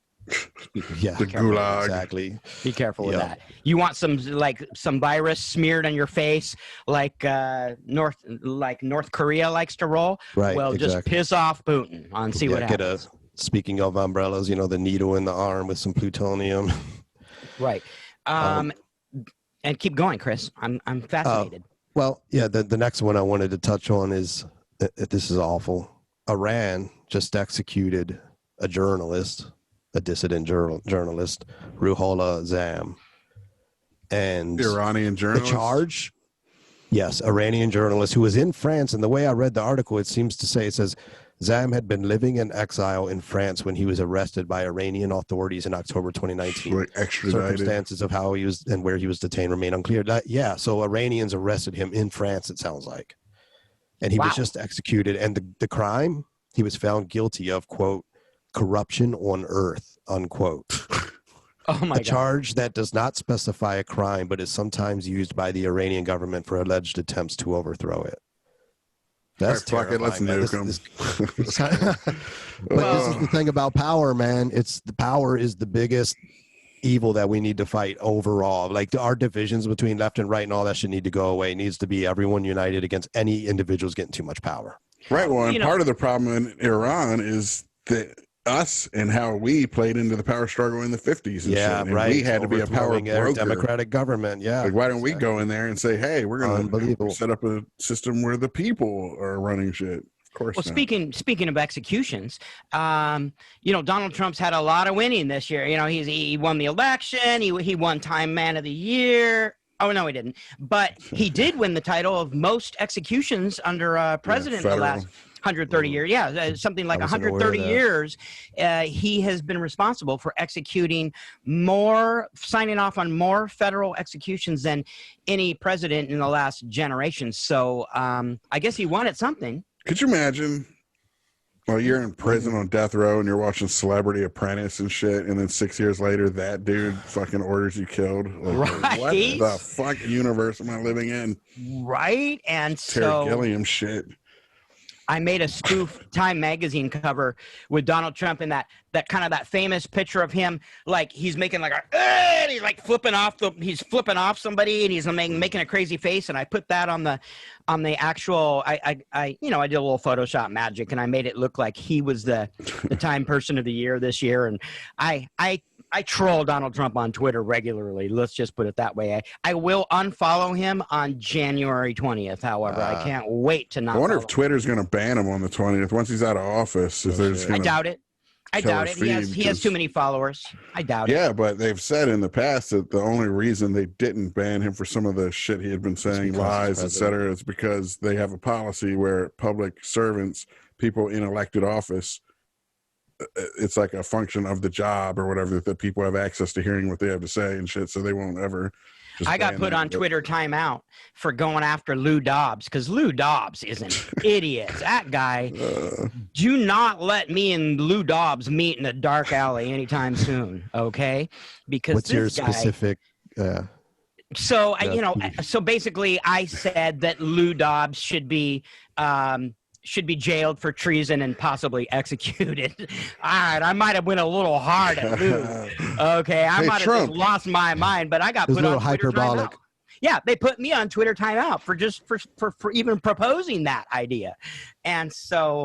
Yeah, the gulag. Exactly. Be careful with that. You want some virus smeared on your face, like North Korea likes to roll. Right. Well, just piss off Putin and see what happens. Speaking of umbrellas, you know, the needle in the arm with some plutonium. Right. And keep going, Chris. I'm fascinated. Well, yeah, the next one I wanted to touch on is, this is awful. Iran just executed a dissident journalist, Ruhollah Zam. And the Iranian journalist? The charge? Yes, Iranian journalist who was in France. And the way I read the article, it says, Zam had been living in exile in France when he was arrested by Iranian authorities in October 2019. Like extradited. Circumstances of how he was and where he was detained remain unclear. So Iranians arrested him in France, it sounds like. And he was just executed. And the crime, he was found guilty of, quote, corruption on earth, unquote. Oh my God. A charge that does not specify a crime, but is sometimes used by the Iranian government for alleged attempts to overthrow it. That's fuck it, let's nuke him. But this is the thing about power, man. The power is the biggest evil that we need to fight overall. Like our divisions between left and right and all that should need to go away. It needs to be everyone united against any individuals getting too much power. Right. Well, and part of the problem in Iran is that us and how we played into the power struggle in the 50s and shit. And right. We had to be a power broker. Democratic government, yeah. Like, why don't we go in there and say, hey, we're going to set up a system where the people are running shit? Of course. Well, speaking of executions, Donald Trump's had a lot of winning this year. You know, he won the election. He won Time Man of the Year. Oh, no, he didn't. But he did win the title of most executions under a president in the last 130 years. Yeah, something like 130 years. He has been responsible for executing signing off on more federal executions than any president in the last generation. So I guess he wanted something. Could you imagine? Well, you're in prison on death row and you're watching Celebrity Apprentice and shit, and then 6 years later, that dude fucking orders you killed. Like, right? What the fuck universe am I living in? Right, and Terry Gilliam shit. I made a spoof Time magazine cover with Donald Trump in that that famous picture of him, like he's making like and he's like flipping off somebody and he's making a crazy face, and I put that on the actual I did a little Photoshop magic and I made it look like he was the Time Person of the Year this year, and I troll Donald Trump on Twitter regularly. Let's just put it that way. I will unfollow him on January 20th. However, I can't wait to not. I wonder if Twitter's going to ban him on the 20th once he's out of office. I doubt it. I doubt it. He has too many followers. I doubt it. Yeah, but they've said in the past that the only reason they didn't ban him for some of the shit he had been saying, lies, etc., is because they have a policy where public servants, people in elected office, it's like a function of the job or whatever, that people have access to hearing what they have to say and shit, so they won't ever. I got put on Twitter timeout for going after Lou Dobbs because Lou Dobbs is an idiot. That guy, do not let me and Lou Dobbs meet in a dark alley anytime soon, okay? Because what's your specific? So so basically, I said that Lou Dobbs should be jailed for treason and possibly executed. All right, I might have went a little hard at Lou. Okay, I might have just lost my mind, but I got put on Twitter timeout. Yeah, they put me on Twitter timeout for even proposing that idea. And so,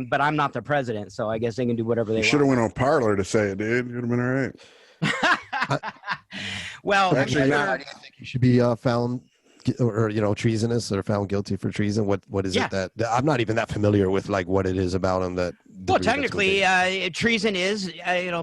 but I'm not the president, so I guess they can do whatever they want. You should have went on Parler to say it, dude. You'd have been all right. Well, actually, do you think you should be found or treasonous or found guilty for treason? What is it that I'm not even that familiar with, like what it is about him that? Well, technically, treason is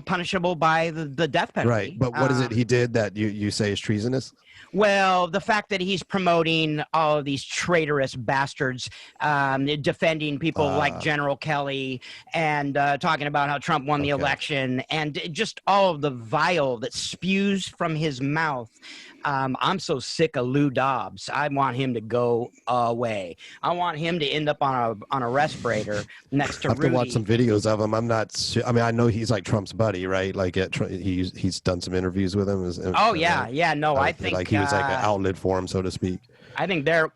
punishable by the death penalty. Right, but what is it he did that you say is treasonous? Well, the fact that he's promoting all of these traitorous bastards, defending people like General Kelly, and talking about how Trump won the election, and just all of the vile that spews from his mouth. I'm so sick of Lou Dobbs. I want him to go away. I want him to end up on a respirator next to Rudy. I have to watch some videos of him. I'm not. I mean, I know he's like Trump's buddy, right? Like he's done some interviews with him. No, I think like he was like an outlet for him, so to speak. I think they're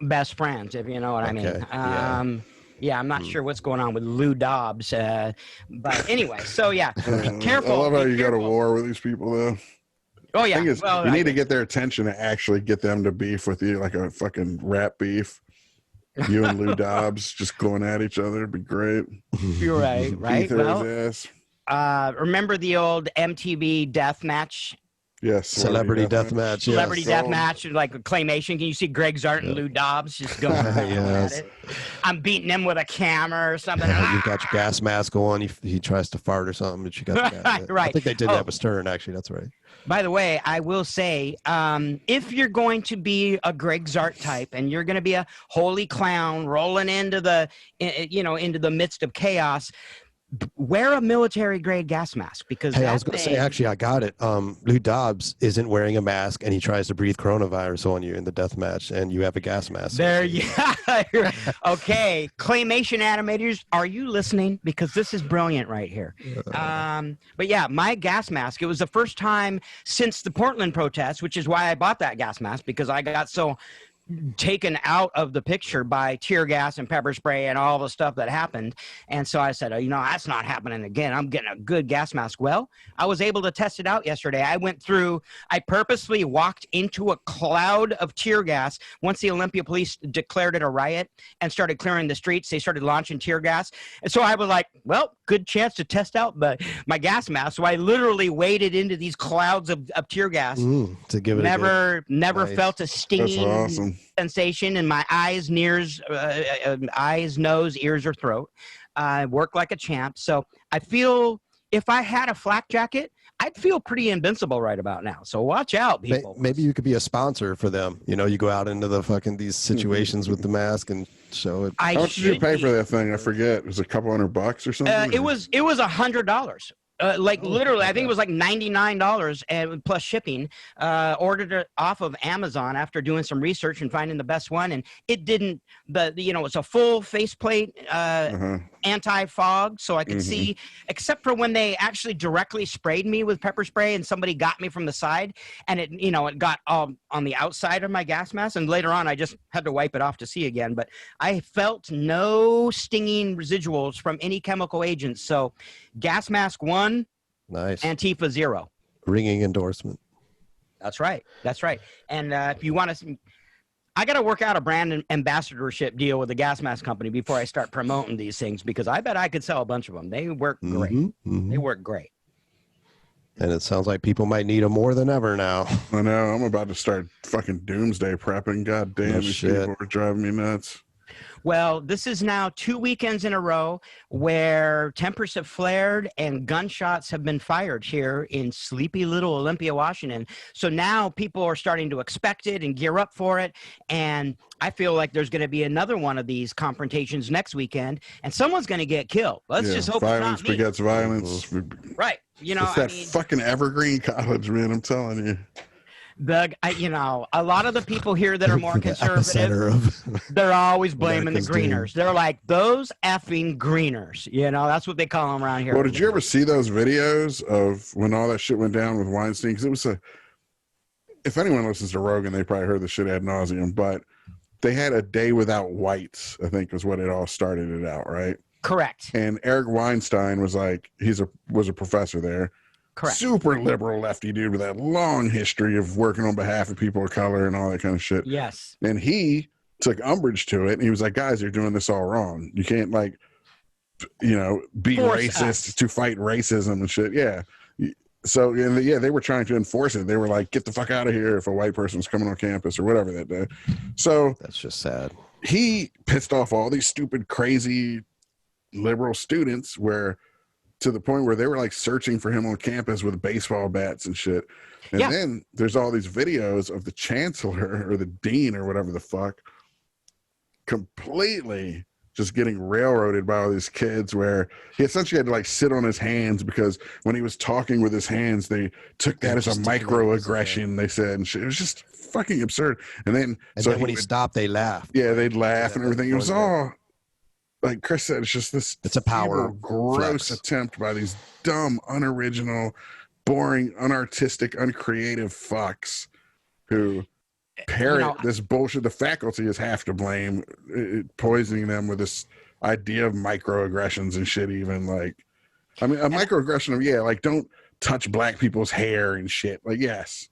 best friends, if you know what I mean. Yeah, I'm not sure what's going on with Lou Dobbs, but anyway. So yeah, be careful. I love how you go to war with these people, though. Oh yeah, you need to get their attention to actually get them to beef with you, like a fucking rap beef. You and Lou Dobbs just going at each other, it'd be great. You're right. Remember the old MTV death match? Yes, celebrity death match. Celebrity death match, like a claymation. Can you see Gregg Zart and Lou Dobbs just going at it? I'm beating him with a camera or something. You've got your gas mask on. He tries to fart or something, but you got the gas. Right. I think they did that with Stern, actually. That's right. By the way, I will say, if you're going to be a Gregg Zart type and you're going to be a holy clown rolling into the midst of chaos, wear a military grade gas mask, because I was going to say, actually, I got it. Lou Dobbs isn't wearing a mask and he tries to breathe coronavirus on you in the death match, and you have a gas mask. Okay, claymation animators, are you listening? Because this is brilliant right here. But yeah, my gas mask, it was the first time since the Portland protests, which is why I bought that gas mask, because I got so taken out of the picture by tear gas and pepper spray and all the stuff that happened. And so I said, that's not happening again. I'm getting a good gas mask. Well, I was able to test it out yesterday. I purposely walked into a cloud of tear gas once the Olympia police declared it a riot and started clearing the streets. They started launching tear gas. And so I was like, well, good chance to test out my gas mask. So I literally waded into these clouds of tear gas to give it never felt a stinging sensation in my eyes, nose, ears, or throat. I work like a champ. So I feel if I had a flak jacket, I'd feel pretty invincible right about now. So watch out, people. Maybe you could be a sponsor for them. You go out into the these situations with the mask and show it. How much did you pay for that thing? I forget. It was a couple $100 or something. It was $100. Literally, I think it was like $99 and plus shipping. Ordered it off of Amazon after doing some research and finding the best one, and it didn't. It's a full faceplate, anti-fog, so I could see. Except for when they actually directly sprayed me with pepper spray, and somebody got me from the side, and it got on the outside of my gas mask, and later on I just had to wipe it off to see again. But I felt no stinging residuals from any chemical agents. So, gas mask 1. Nice. Antifa 0. Ringing endorsement. That's right. And if you want to, I got to work out a brand ambassadorship deal with the gas mask company before I start promoting these things, because I bet I could sell a bunch of them. They work great. They work great. And it sounds like people might need them more than ever now. I know. I'm about to start fucking doomsday prepping. God damn, these people are driving me nuts. Well, this is now 2 weekends in a row where tempers have flared and gunshots have been fired here in sleepy little Olympia, Washington. So now people are starting to expect it and gear up for it. And I feel like there's going to be another one of these confrontations next weekend, and someone's going to get killed. Let's just hope violence it's not me. begets violence. Right. You know, it's that fucking Evergreen College, man. I'm telling you. A lot of the people here that are more conservative, they're always blaming the greeners. They're like, those effing greeners. You know, that's what they call them around here. Well, did you ever see those videos of when all that shit went down with Weinstein? Because it was if anyone listens to Rogan, they probably heard the shit ad nauseum, but they had a day without whites, I think was what it all started it out, right? Correct. And Eric Weinstein was like, was a professor there. Correct. Super liberal lefty dude with that long history of working on behalf of people of color and all that kind of shit. Yes. And he took umbrage to it. And he was like, guys, you're doing this all wrong. You can't be Force racist us to fight racism and shit. Yeah. So, they were trying to enforce it. They were like, get the fuck out of here if a white person's coming on campus or whatever that day. So that's just sad. He pissed off all these stupid, crazy liberal students to the point where they were like searching for him on campus with baseball bats and shit. And then there's all these videos of the chancellor or the dean or whatever the fuck completely just getting railroaded by all these kids, where he essentially had to like sit on his hands because when he was talking with his hands, they took that as a microaggression, they said, and shit. It was just fucking absurd. And then when he stopped, they laughed. Yeah, they'd laugh and everything. It was all, like Chris said, it's just this. It's a power gross attempt by these dumb, unoriginal, boring, unartistic, uncreative fucks who parrot this bullshit. The faculty is half to blame, poisoning them with this idea of microaggressions and shit. Even like, I mean, a microaggression of like, don't touch black people's hair and shit. Like, yes.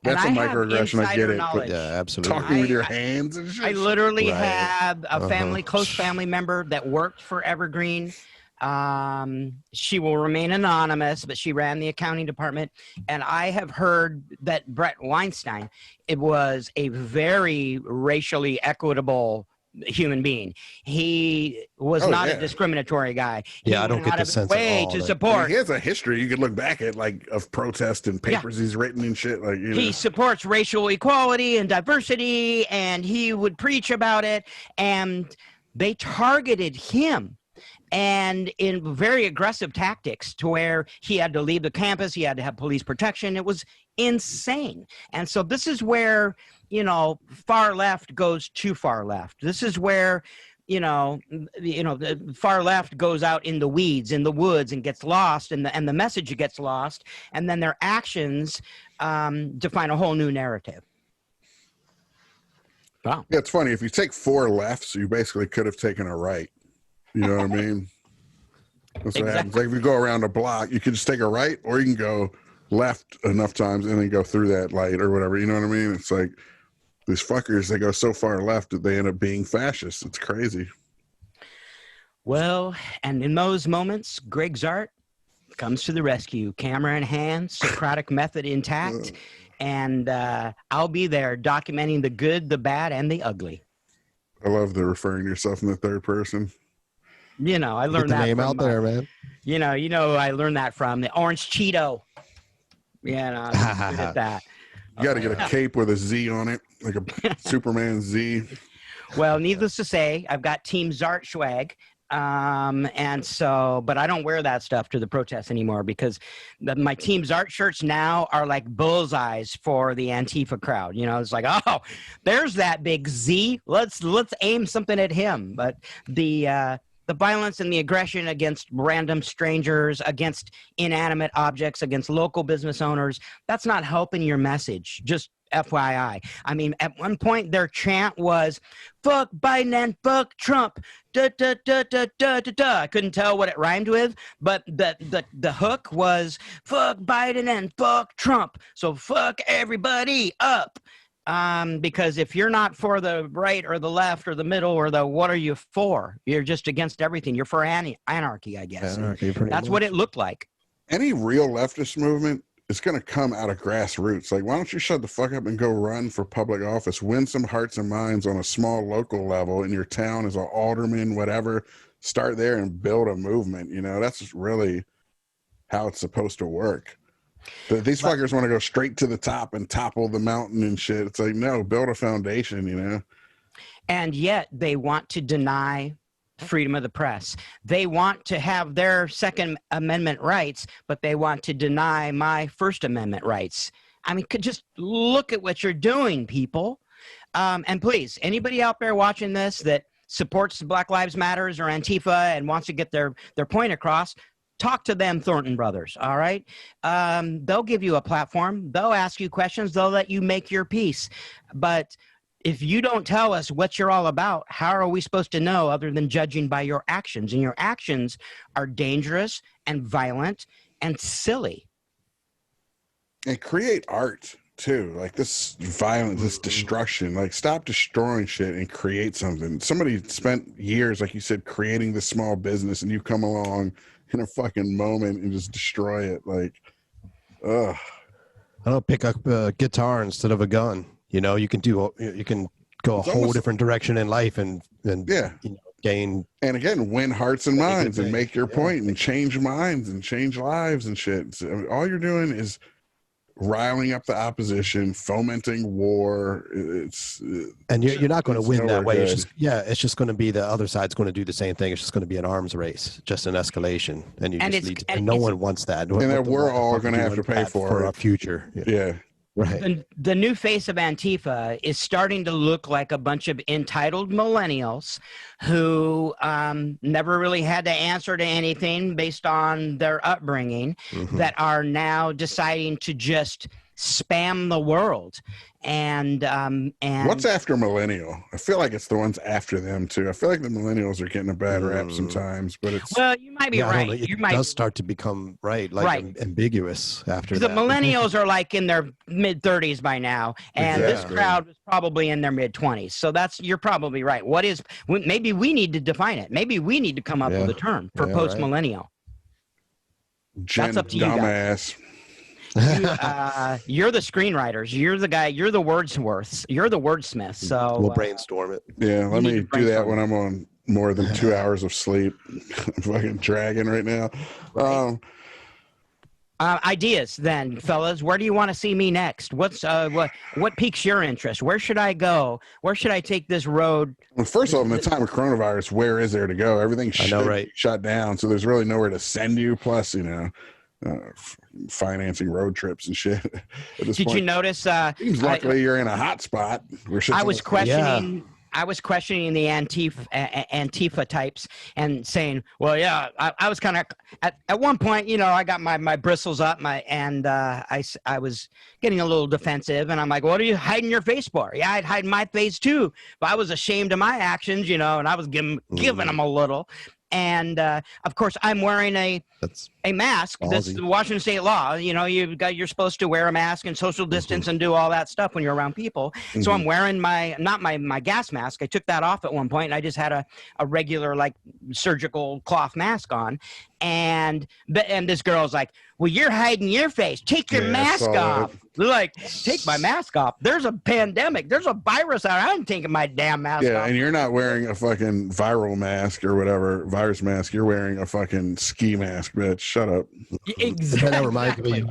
That's a microaggression. I get it. But absolutely. Talking with your hands and shit. I literally had a close family member that worked for Evergreen. She will remain anonymous, but she ran the accounting department. And I have heard that Brett Weinstein, it was a very racially equitable human being. He was not a discriminatory guy. I don't get the sense way to support. I mean, he has a history you could look back at, like, of protest and papers he's written and shit. Like, he supports racial equality and diversity, and he would preach about it. And they targeted him, and in very aggressive tactics, to where he had to leave the campus. He had to have police protection. It was insane. And so this is where, far left goes too far left. This is where, the far left goes out in the weeds, in the woods, and gets lost, and the message gets lost, and then their actions define a whole new narrative. Wow. Yeah, it's funny. If you take 4 lefts, you basically could have taken a right. You know what I mean? That's what happens. Like if you go around a block, you can just take a right, or you can go left enough times and then go through that light or whatever. You know what I mean? It's like these fuckers, they go so far left that they end up being fascists. It's crazy. Well, and in those moments, Gregg Zart comes to the rescue, camera in hand, Socratic method intact, and I'll be there documenting the good, the bad, and the ugly. I love the referring to yourself in the third person. I learned that name from, out there, man. I learned that from the Orange Cheeto. I'm good at that. You got to get a cape with a Z on it, like a Superman Z. Well, needless to say, I've got Team Zart swag. But I don't wear that stuff to the protests anymore because my Team Zart shirts now are like bullseyes for the Antifa crowd. It's like, oh, there's that big Z. Let's aim something at him. But the violence and the aggression against random strangers, against inanimate objects, against local business owners, that's not helping your message. Just FYI. I mean, at one point their chant was, fuck Biden and fuck Trump. Da, da, da, da, da, da, da. I couldn't tell what it rhymed with, but the hook was, fuck Biden and fuck Trump. So fuck everybody up. Because if you're not for the right or the left or the middle or what are you for? You're just against everything. You're for anarchy, I guess. Anarchy, that's what it looked like. Any real leftist movement it's going to come out of grassroots. Like, why don't you shut the fuck up and go run for public office, win some hearts and minds on a small local level in your town as an alderman, whatever. Start there and build a movement. You know, that's really how it's supposed to work. But these fuckers want to go straight to the top and topple the mountain and shit. It's like, no, build a foundation, you know? And yet they want to deny freedom of the press. They want to have their Second Amendment rights, but they want to deny my First Amendment rights. I mean, just look at what you're doing, people. And please, anybody out there watching this that supports Black Lives Matters or Antifa and wants to get their point across, talk to them, Thornton Brothers, all right? They'll give you a platform. They'll ask you questions. They'll let you make your peace. But if you don't tell us what you're all about, how are we supposed to know other than judging by your actions? And your actions are dangerous and violent and silly. And create art too. Like this violence, this destruction. Like, stop destroying shit and create something. Somebody spent years, like you said, creating this small business, and you come along in a fucking moment and just destroy it. Like, ugh. I don't pick up a guitar instead of a gun. You know, you can go a whole different direction in life and yeah, you know, gain. And again, win hearts and minds and make your point and change minds and change lives and shit. So, I mean, all you're doing is riling up the opposition, fomenting war. And you're not going to win that way. It's just going to be the other side's going to do the same thing. It's just going to be an arms race, just an escalation, and no one wants that. And that we're all going to have to pay for our future. Yeah. Right. The new face of Antifa is starting to look like a bunch of entitled millennials who never really had to answer to anything based on their upbringing, that are now deciding to just spam the world. And what's after millennial? I feel like it's the ones after them too. I feel like the millennials are getting a bad rap sometimes, but it's, well, you might be right. It does start to become ambiguous after the that. millennials are like in their mid 30s by now, and this crowd was probably in their mid 20s. So you're probably right. Maybe we need to define it. Maybe we need to come up with a term for post millennial. That's up to you guys. You're the screenwriters. You're the guy. You're the wordsworths. You're the wordsmith. So we'll brainstorm it. Yeah, let me do that when I'm on more than 2 hours of sleep. I'm fucking dragging right now. Right. Ideas, then, fellas. Where do you want to see me next? What piques your interest? Where should I go? Where should I take this road? Well, first of all, in the time of coronavirus, where is there to go? Everything's shut down, so there's really nowhere to send you. Plus, you know, financing road trips and shit. Did you notice? Luckily, you're in a hot spot. I was questioning. I was questioning the Antifa types and saying, well, yeah, I was kind of at one point, you know, I got my bristles up, I was getting a little defensive, and I'm like, what are you hiding your face for? Yeah, I'd hide my face too, but I was ashamed of my actions, you know, and I was giving them a little. And of course, I'm wearing a mask. That's the Washington State law. You know, you're supposed to wear a mask and social distance and do all that stuff when you're around people. So I'm wearing not my gas mask. I took that off at one point, and I just had a regular like surgical cloth mask on. And this girl's like, well, you're hiding your face. Take your mask off. They're like, take my mask off. There's a pandemic. There's a virus out. I'm taking my damn mask off. Yeah, and you're not wearing a fucking viral mask or whatever, virus mask. You're wearing a fucking ski mask, bitch. Shut up. Exactly.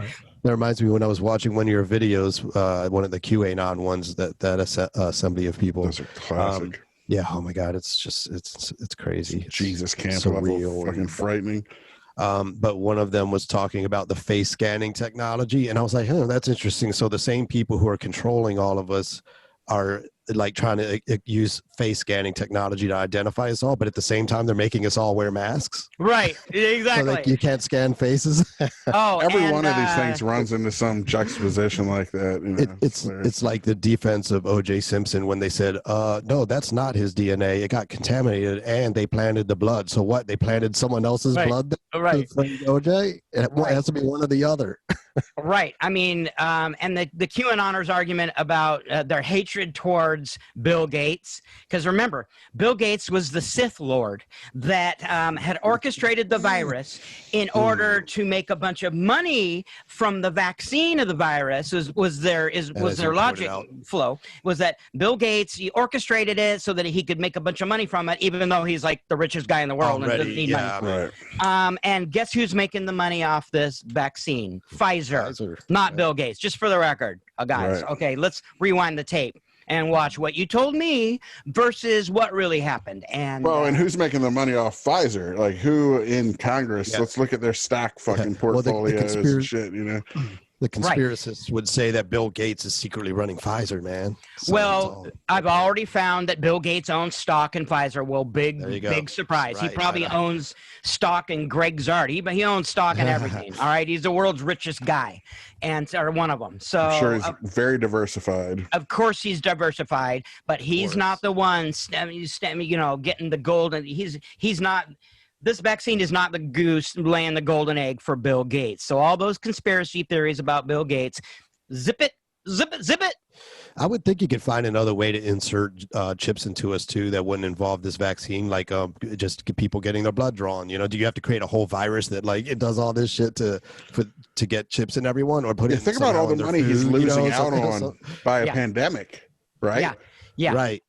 That reminds me when I was watching one of your videos, one of the QAnon ones, that assembly of people. Those are classic. Yeah. Oh my God. It's just, it's crazy. Jesus camp level, fucking frightening. But one of them was talking about the face scanning technology, and I was like, oh, that's interesting. So the same people who are controlling all of us are like trying to use face scanning technology to identify us all, but at the same time they're making us all wear masks. Right, exactly. So like you can't scan faces. Every one of these things runs into some juxtaposition like that. You know, it's like the defense of O.J. Simpson when they said, no, that's not his DNA. It got contaminated and they planted the blood. So what? They planted someone else's blood? Right. O.J.? It has to be one or the other. Right. I mean, and the QAnoners argument about their hatred towards Bill Gates, because remember, Bill Gates was the Sith Lord that had orchestrated the virus in order to make a bunch of money from the vaccine of the virus. Was their logic flow was that Bill Gates, he orchestrated it so that he could make a bunch of money from it, even though he's like the richest guy in the world and doesn't need money. Right. And guess who's making the money off this vaccine? Pfizer. Not Bill Gates, just for the record, guys. Right. Okay, let's rewind the tape and watch what you told me versus what really happened. And and who's making the money off Pfizer? Like who in Congress? Let's look at their stock fucking portfolios and shit. You know, the conspiracists would say that Bill Gates is secretly running Pfizer, man. So well, I've already found that Bill Gates owns stock in Pfizer. Well, big surprise. Right, he probably owns stock in Gregg Zart. He owns stock in everything. All right, he's the world's richest guy, or one of them. So I'm sure he's very diversified. Of course, he's diversified, but he's not the one, getting the golden. He's not. This vaccine is not the goose laying the golden egg for Bill Gates. So all those conspiracy theories about Bill Gates, zip it. I would think you could find another way to insert chips into us too that wouldn't involve this vaccine, like just people getting their blood drawn. You know, do you have to create a whole virus that like it does all this shit to get chips in everyone, or put it? Think about all the money he's losing out on by a pandemic, right? Yeah. Right.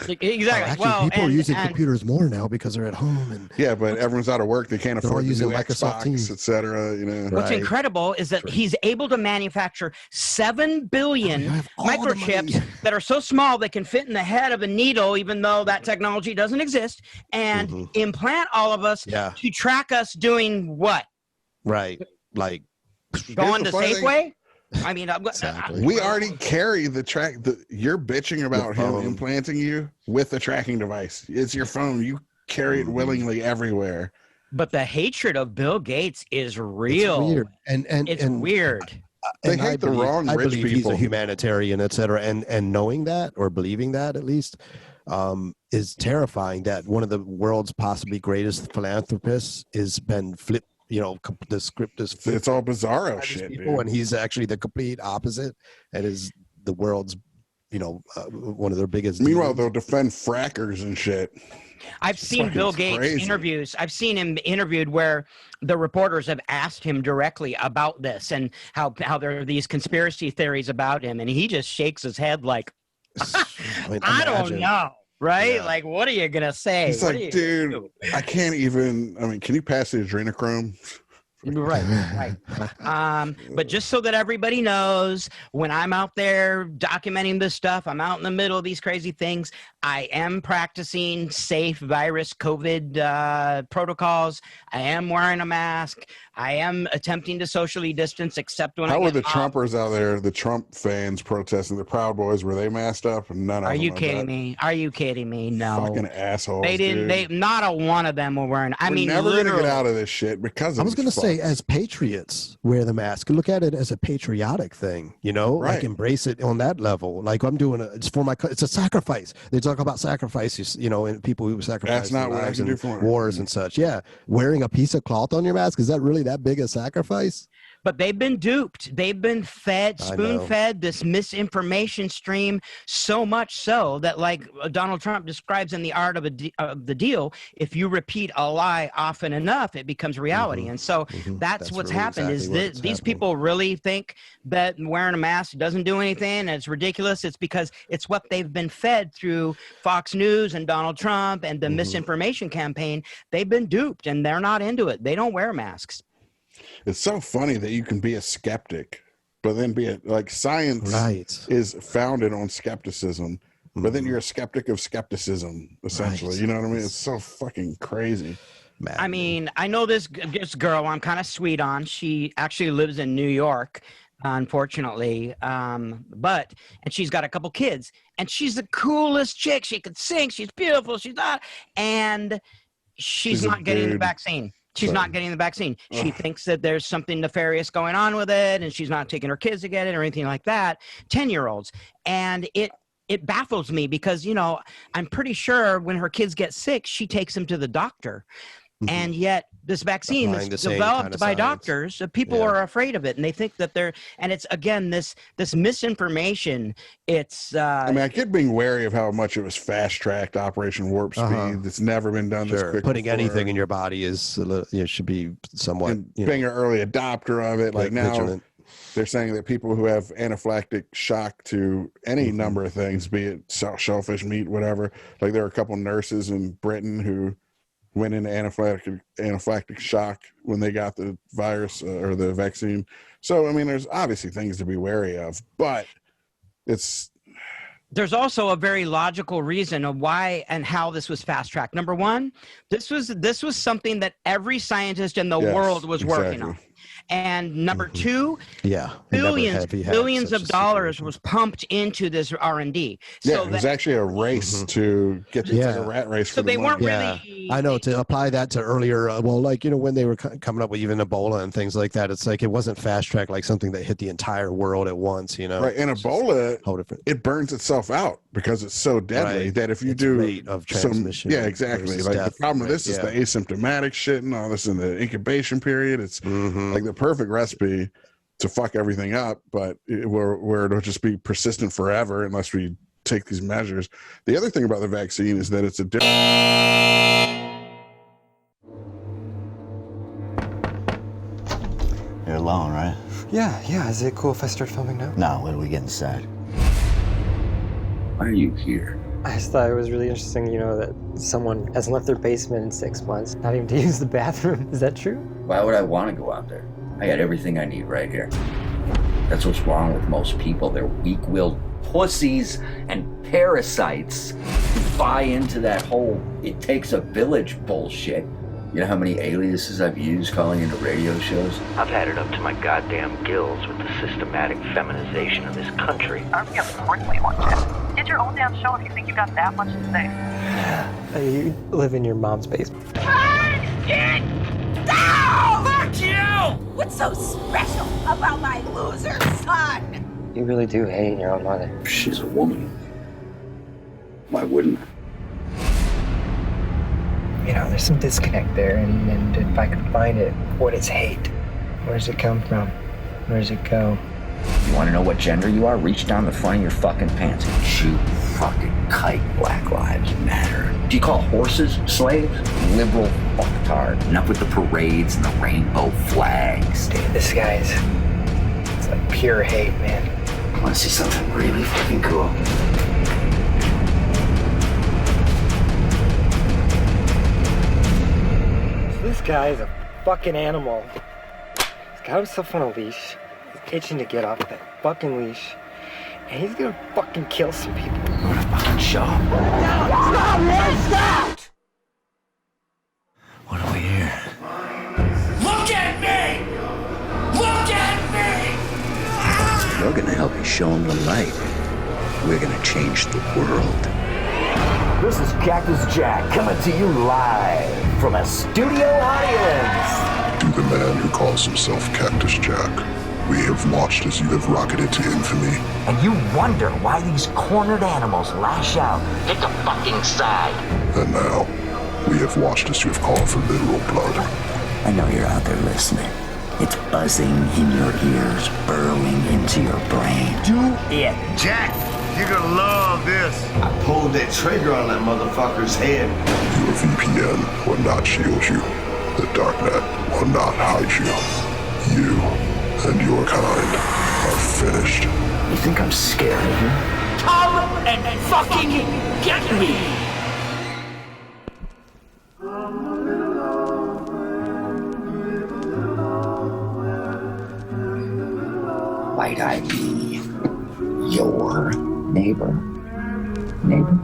Exactly. Actually, people are using computers more now because they're at home, and but everyone's out of work. They can't afford to use Microsoft Teams, etc. You know, what's incredible is that he's able to manufacture 7 billion microchips that are so small they can fit in the head of a needle, even though that technology doesn't exist, and implant all of us to track us doing what? Right, like going to Safeway. I mean, we already carry the track. You're bitching about him implanting you with a tracking device. It's your phone. You carry it willingly everywhere. But the hatred of Bill Gates is real. It's weird. And it's weird. They hate the wrong rich people. He's a humanitarian, etc. And knowing that, or believing that at least, is terrifying. That one of the world's possibly greatest philanthropists has been flipped. You know, the script is it's all bizarro shit, people, and he's actually the complete opposite, and is the world's, one of their biggest. Meanwhile, they'll defend frackers and shit. I've seen Bill Gates interviews. I've seen him interviewed where the reporters have asked him directly about this and how there are these conspiracy theories about him, and he just shakes his head like, I don't know. Right? Yeah. Like, what are you going to say? He's like, dude, I can't even, can you pass the adrenochrome? Right. But just so that everybody knows, when I'm out there documenting this stuff, I'm out in the middle of these crazy things. I am practicing safe virus COVID protocols. I am wearing a mask. I am attempting to socially distance, except when How were the Trumpers out there, the Trump fans protesting, the Proud Boys, were they masked up? None of them. Are you kidding me? Are you kidding me? No. Fucking assholes. They didn't. Dude. Not a one of them were wearing. We're never going to get out of this shit because of I was going to say, as patriots, wear the mask. Look at it as a patriotic thing, like embrace it on that level. Like I'm doing it's for it's a sacrifice. They talk about sacrifices, and people who sacrifice their lives in wars and such. Yeah. Wearing a piece of cloth on your mask, is that really that big a sacrifice? But they've been duped. They've been fed, spoon-fed this misinformation stream, so much so that, like Donald Trump describes in The Art of the Deal, if you repeat a lie often enough, it becomes reality. And so that's what's really happened. These people really think that wearing a mask doesn't do anything, and it's ridiculous. It's because it's what they've been fed through Fox News and Donald Trump and the misinformation campaign. They've been duped, and they're not into it. They don't wear masks. It's so funny that you can be a skeptic, but then science is founded on skepticism, but then you're a skeptic of skepticism, essentially. Right. You know what I mean? It's so fucking crazy. I mean, I know this girl I'm kind of sweet on. She actually lives in New York, unfortunately, and she's got a couple kids, and she's the coolest chick. She could sing. She's beautiful. She's not, and she's not getting the vaccine. She's not getting the vaccine. She thinks that there's something nefarious going on with it, and she's not taking her kids to get it or anything like that. 10-year-olds. And it baffles me because, I'm pretty sure when her kids get sick, she takes them to the doctor. And yet this vaccine Applying that's the same developed kind of by science. doctors. People are afraid of it, and they think that and it's again this misinformation. It's I mean, I get being wary of how much it was fast-tracked Operation Warp Speed. That's never been done this quick Putting before. anything in your body is should be somewhat And being an early adopter of it. Like now, vigilant. they're saying that people who have anaphylactic shock to any number of things, be it shellfish, meat, whatever, like there are a couple nurses in Britain who went into anaphylactic shock when they got the virus or the vaccine. So, I mean, there's obviously things to be wary of, but there's also a very logical reason of why and how this was fast tracked. Number one, this was something that every scientist in the world was working on. And number two, billions of dollars was pumped into this R&D. So it was actually a race to get to like a rat race. So they weren't really. I know, to apply that to earlier, when they were coming up with even Ebola and things like that, it's like it wasn't fast track like something that hit the entire world at once, Right, and Ebola, it burns itself out because it's so deadly that if you do rate of transmission, exactly. Like the problem with this is the asymptomatic shit and all this in the incubation period. It's like the perfect recipe to fuck everything up, but where it'll just be persistent forever unless we take these measures. The other thing about the vaccine is that it's a different. You're alone, right? Yeah. Is it cool if I start filming now? No, when we get inside. Why are you here? I just thought it was really interesting, that someone hasn't left their basement in 6 months, not even to use the bathroom. Is that true? Why would I want to go out there? I got everything I need right here. That's what's wrong with most people. They're weak-willed pussies and parasites who buy into that whole "it takes a village" bullshit. You know how many aliases I've used calling into radio shows? I've had it up to my goddamn gills with the systematic feminization of this country. Of course we want you. Get your own damn show if you think you got that much to say. You live in your mom's basement. Get down! Fuck you! What's so special about my loser son? You really do hate your own mother. She's a woman. Why wouldn't I? There's some disconnect there, and if I could find it, what is hate? Where does it come from? Where does it go? You want to know what gender you are? Reach down the front of your fucking pants and chew fucking kite. Black Lives Matter. Do you call horses slaves? Liberal fucktard. Enough with the parades and the rainbow flags. Dude, this guy's... it's like pure hate, man. I want to see something really fucking cool. This guy is a fucking animal. He's got himself on a leash. He's itching to get off that fucking leash. And he's gonna fucking kill some people. What a fucking show. Stop! What do we hear? Look at me! Look at me! We're gonna help you show them the light. We're gonna change the world. This is Cactus Jack coming to you live from a studio audience. To the man who calls himself Cactus Jack, we have watched as you have rocketed to infamy. And you wonder why these cornered animals lash out. Pick a fucking side. And now, we have watched as you have called for literal blood. I know you're out there listening. It's buzzing in your ears, burrowing into your brain. Do it. Jack, you're gonna love this. I pulled that trigger on that motherfucker's head. Your VPN will not shield you. The darknet will not hide you. You and your kind are finished. You think I'm scared of you? Come and fucking get me! Might I be your neighbor? Neighbor?